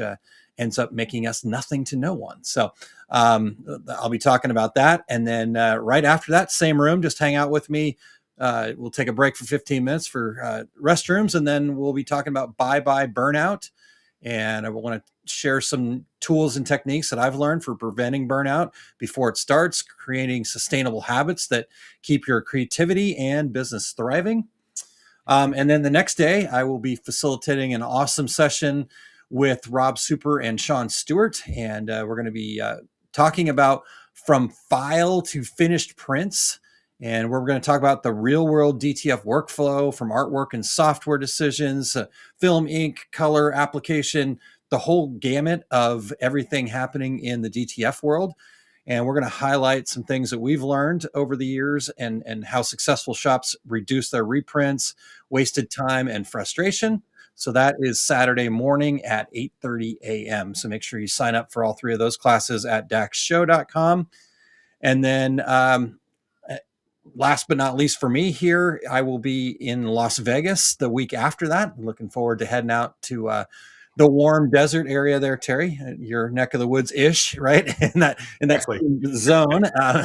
ends up making us nothing to no one. So I'll be talking about that. And then right after that, same room, just hang out with me. We'll take a break for 15 minutes for restrooms, and then we'll be talking about bye-bye burnout. And I want to share some tools and techniques that I've learned for preventing burnout before it starts, creating sustainable habits that keep your creativity and business thriving. And then the next day, I will be facilitating an awesome session with Rob Super and Sean Stewart. And we're going to be talking about from file to finished prints. And we're going to talk about the real world DTF workflow from artwork and software decisions, film, ink, color, application, the whole gamut of everything happening in the DTF world. And we're going to highlight some things that we've learned over the years and how successful shops reduce their reprints, wasted time, and frustration. So that is Saturday morning at 8:30 a.m. So make sure you sign up for all three of those classes at daxshow.com. And then last but not least for me here, I will be in Las Vegas the week after that. I'm looking forward to heading out to the warm desert area there, Terry, your neck of the woods ish, right? in that Exactly. zone,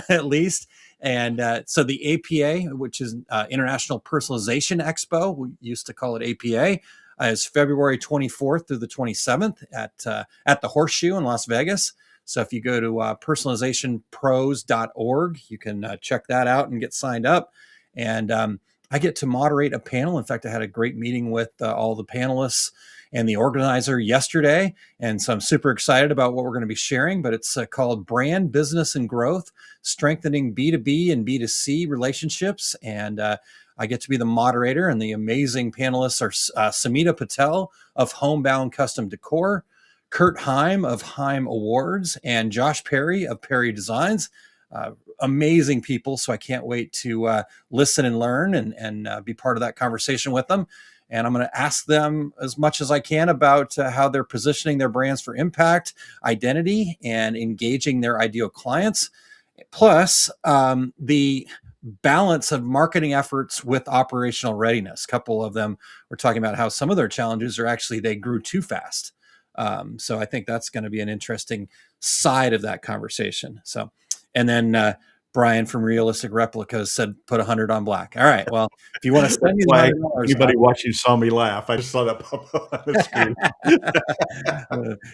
at least. And so the APA, which is International Personalization Expo, we used to call it APA, is February 24th through the 27th at the Horseshoe in Las Vegas. So if you go to personalizationpros.org, you can check that out and get signed up. And I get to moderate a panel. In fact, I had a great meeting with all the panelists and the organizer yesterday. And so I'm super excited about what we're going to be sharing, but it's called Brand, Business, and Growth, Strengthening B2B and B2C Relationships. And I get to be the moderator, and the amazing panelists are Samita Patel of Homebound Custom Decor, Kurt Heim of Heim Awards, and Josh Perry of Perry Designs. Amazing people. So I can't wait to listen and learn and be part of that conversation with them. And I'm going to ask them as much as I can about how they're positioning their brands for impact, identity, and engaging their ideal clients. Plus, the balance of marketing efforts with operational readiness. A couple of them were talking about how some of their challenges are actually they grew too fast. So I think that's going to be an interesting side of that conversation. So, and then Brian from Realistic Replicas said, put 100 on black. All right. Well, if you want to send me the $100, anybody watching saw me laugh. I just saw that pop up on the screen.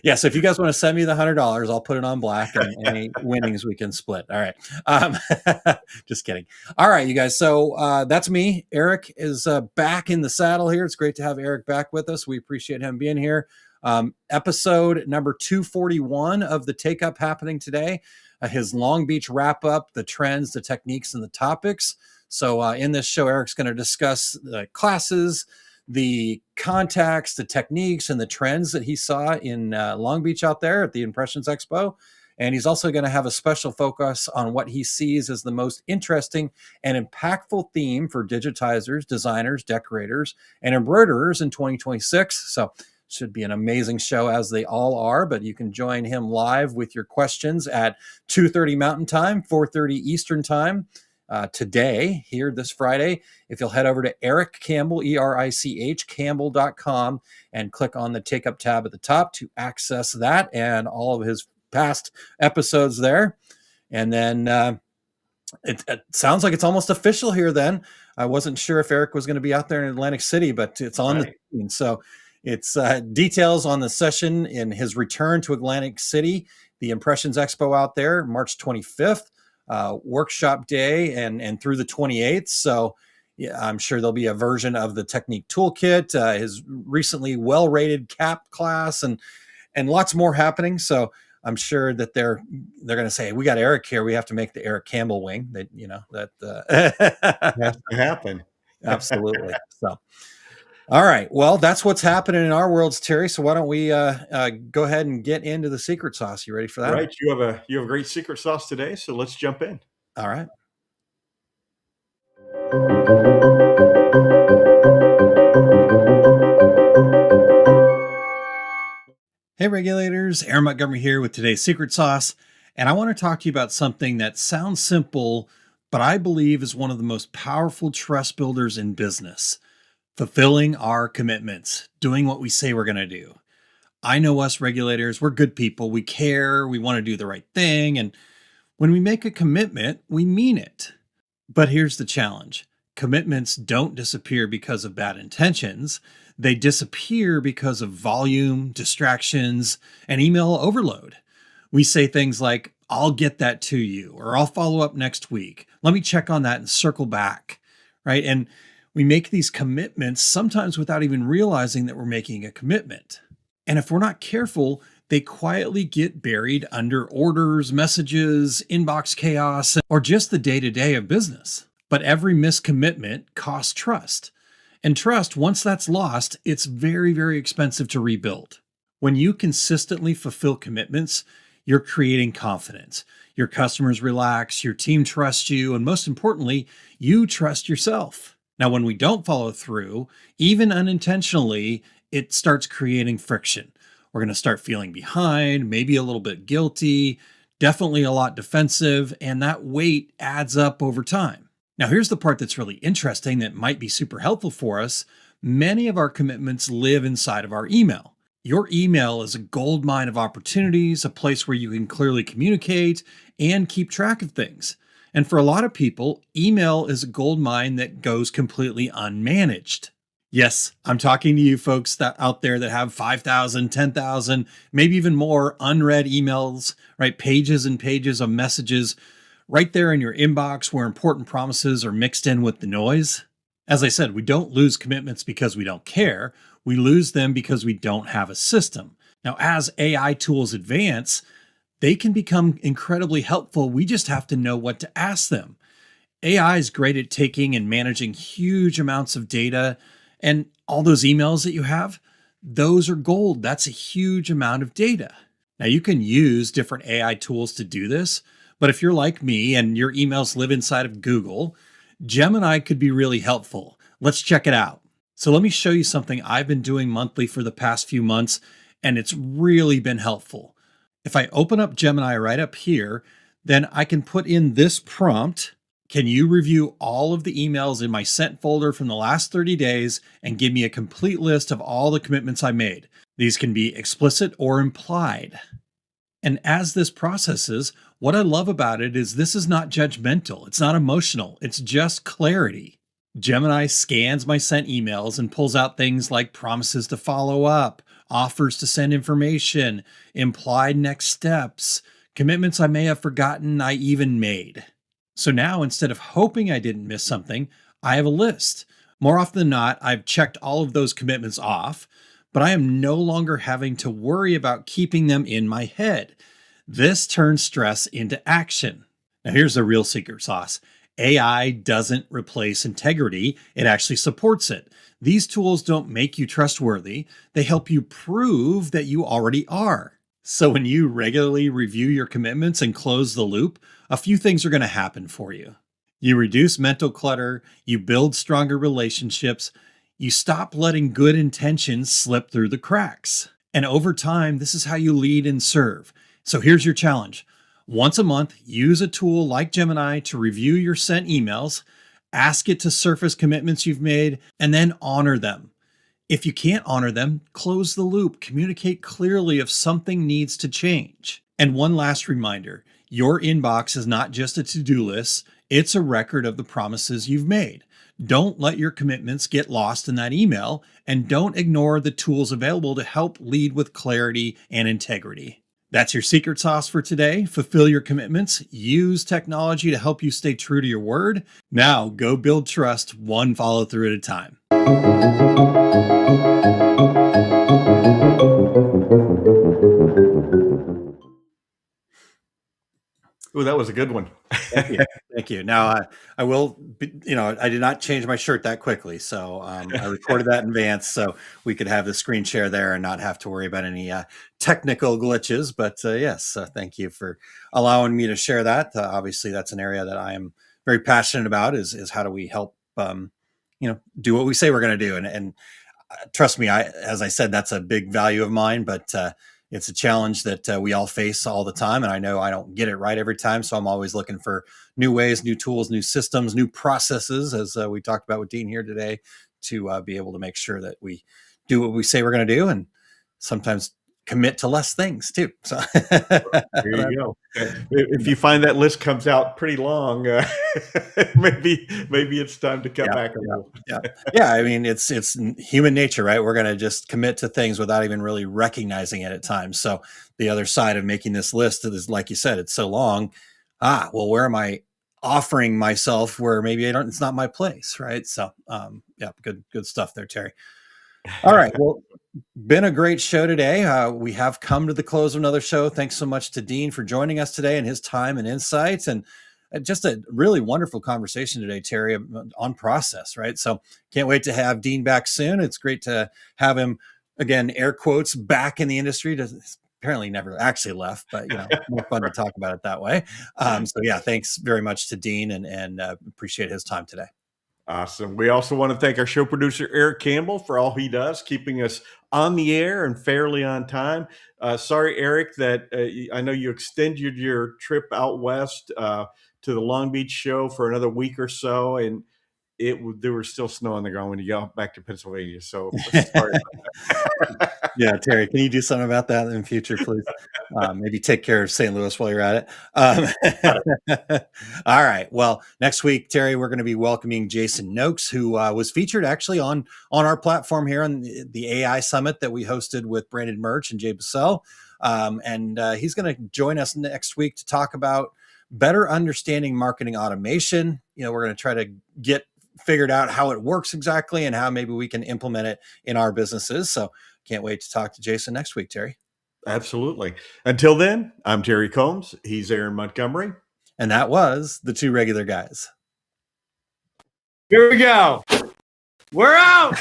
Yeah. So if you guys want to send me the $100, I'll put it on black, and any winnings we can split. All right. Just kidding. All right, you guys. So that's me. Eric is back in the saddle here. It's great to have Eric back with us. We appreciate him being here. Episode number 241 of the Take Up happening today. His Long Beach wrap up, the trends, the techniques, and the topics. So in this show, Eric's going to discuss the classes, the contacts, the techniques, and the trends that he saw in Long Beach out there at the Impressions Expo. And he's also going to have a special focus on what he sees as the most interesting and impactful theme for digitizers, designers, decorators, and embroiderers in 2026. So should be an amazing show, as they all are, but you can join him live with your questions at 2:30 Mountain Time, 4:30 Eastern Time today, here this Friday. If you'll head over to Eric Campbell, ERICH, Campbell.com, and click on the Take Up tab at the top to access that and all of his past episodes there. And then it sounds like it's almost official here then. I wasn't sure if Eric was going to be out there in Atlantic City, but it's on the scene. So it's details on the session in his return to Atlantic City, the Impressions Expo out there, March 25th, workshop day, and through the 28th. So yeah, I'm sure there'll be a version of the Technique Toolkit, his recently well-rated CAP class, and lots more happening. So I'm sure that they're going to say, we got Eric here, we have to make the Eric Campbell wing. That has to happen. Absolutely. So. All right. Well, that's what's happening in our worlds, Terry. So why don't we go ahead and get into the secret sauce? You ready for that? Right. You have a great secret sauce today. So let's jump in. All right. Hey, regulators. Aaron Montgomery here with today's secret sauce. And I want to talk to you about something that sounds simple, but I believe is one of the most powerful trust builders in business. Fulfilling our commitments, doing what we say we're going to do. I know us regulators, we're good people. We care. We want to do the right thing. And when we make a commitment, we mean it. But here's the challenge. commitments don't disappear because of bad intentions. They disappear because of volume, distractions, and email overload. We say things like, I'll get that to you, or I'll follow up next week. Let me check on that and circle back, right? And we make these commitments sometimes without even realizing that we're making a commitment. And if we're not careful, they quietly get buried under orders, messages, inbox chaos, or just the day-to-day of business. But every missed commitment costs trust. And trust, once that's lost, it's very, very expensive to rebuild. When you consistently fulfill commitments, you're creating confidence. Your customers relax, your team trusts you, and most importantly, you trust yourself. Now, when we don't follow through, even unintentionally, it starts creating friction. We're going to start feeling behind, maybe a little bit guilty, definitely a lot defensive, and that weight adds up over time. Now, here's the part that's really interesting that might be super helpful for us. Many of our commitments live inside of our email. Your email is a gold mine of opportunities, a place where you can clearly communicate and keep track of things. And for a lot of people, email is a gold mine that goes completely unmanaged. Yes, I'm talking to you folks that out there that have 5,000, 10,000, maybe even more unread emails, right? Pages and pages of messages right there in your inbox where important promises are mixed in with the noise. As I said, we don't lose commitments because we don't care. We lose them because we don't have a system. Now, as AI tools advance, they can become incredibly helpful. We just have to know what to ask them. AI is great at taking and managing huge amounts of data, and all those emails that you have, those are gold. That's a huge amount of data. Now, you can use different AI tools to do this, but if you're like me and your emails live inside of Google, Gemini could be really helpful. Let's check it out. So let me show you something I've been doing monthly for the past few months, and it's really been helpful. If I open up Gemini right up here, then I can put in this prompt. Can you review all of the emails in my sent folder from the last 30 days and give me a complete list of all the commitments I made? These can be explicit or implied. And as this processes, what I love about it is this is not judgmental. It's not emotional. It's just clarity. Gemini scans my sent emails and pulls out things like promises to follow up, offers to send information, implied next steps, commitments I may have forgotten I even made. So now, instead of hoping I didn't miss something, I have a list. More often than not, I've checked all of those commitments off, but I am no longer having to worry about keeping them in my head. This turns stress into action. Now, here's the real secret sauce. AI doesn't replace integrity. It actually supports it. These tools don't make you trustworthy. They help you prove that you already are. So when you regularly review your commitments and close the loop, a few things are going to happen for you. You reduce mental clutter, you build stronger relationships, you stop letting good intentions slip through the cracks. And over time, this is how you lead and serve. So here's your challenge. Once a month, use a tool like Gemini to review your sent emails, ask it to surface commitments you've made, and then honor them. If you can't honor them, close the loop, communicate clearly if something needs to change. And one last reminder, your inbox is not just a to-do list, it's a record of the promises you've made. Don't let your commitments get lost in that email, and don't ignore the tools available to help lead with clarity and integrity. That's your secret sauce for today. Fulfill your commitments, use technology to help you stay true to your word. Now go build trust one follow through at a time. Oh, that was a good one. Thank you. Thank you. Now, I will, I did not change my shirt that quickly. So I recorded that in advance so we could have the screen share there and not have to worry about any technical glitches. But yes, thank you for allowing me to share that. Obviously, that's an area that I am very passionate about is how do we help, do what we say we're going to do. And trust me, as I said, that's a big value of mine, but it's a challenge that we all face all the time. And I know I don't get it right every time. So I'm always looking for new ways, new tools, new systems, new processes, as we talked about with Dean here today, to be able to make sure that we do what we say we're going to do. And sometimes commit to less things too. So There you go. If you find that list comes out pretty long, maybe it's time to cut back a little. Yeah. I mean, it's human nature, right? We're going to just commit to things without even really recognizing it at times. So the other side of making this list is, like you said, it's so long. Well, where am I offering myself where maybe it's not my place, right? So, good stuff there, Terry. All right. Well, been a great show today. We have come to the close of another show. Thanks so much to Dean for joining us today and his time and insights, and just a really wonderful conversation today, Terry, on process, right? So can't wait to have Dean back soon. It's great to have him, again, air quotes, back in the industry. Apparently never actually left, but more fun to talk about it that way. Thanks very much to Dean and appreciate his time today. Awesome. We also want to thank our show producer, Eric Campbell, for all he does, keeping us on the air and fairly on time. Sorry, Eric, that I know you extended your trip out west to the Long Beach show for another week or so, and there was still snow on the ground when you got back to Pennsylvania. So sorry about that. Yeah, Terry, can you do something about that in the future, please? Maybe take care of St. Louis while you're at it. All right. Well, next week, Terry, we're going to be welcoming Jason Noakes, who was featured actually on our platform here on the AI Summit that we hosted with Brandon Murch and Jay Bissell. And he's going to join us next week to talk about better understanding marketing automation. We're going to try to get figured out how it works exactly and how maybe we can implement it in our businesses. So can't wait to talk to Jason next week, Terry. Absolutely. Until then, I'm Terry Combs. He's Aaron Montgomery. And that was the Two Regular Guys. Here we go. We're out.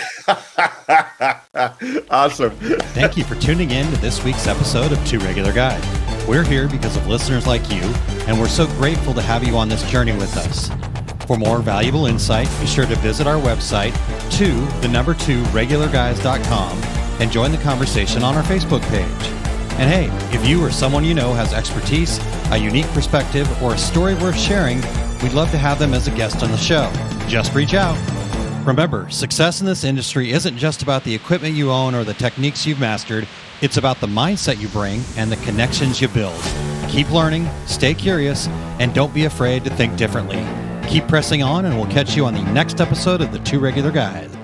Awesome. Thank you for tuning in to this week's episode of Two Regular Guys. We're here because of listeners like you, and we're so grateful to have you on this journey with us. For more valuable insight, be sure to visit our website, 2regularguys.com, and join the conversation on our Facebook page. And hey, if you or someone you know has expertise, a unique perspective, or a story worth sharing, we'd love to have them as a guest on the show. Just reach out. Remember, success in this industry isn't just about the equipment you own or the techniques you've mastered. It's about the mindset you bring and the connections you build. Keep learning, stay curious, and don't be afraid to think differently. Keep pressing on, and we'll catch you on the next episode of the Two Regular Guys.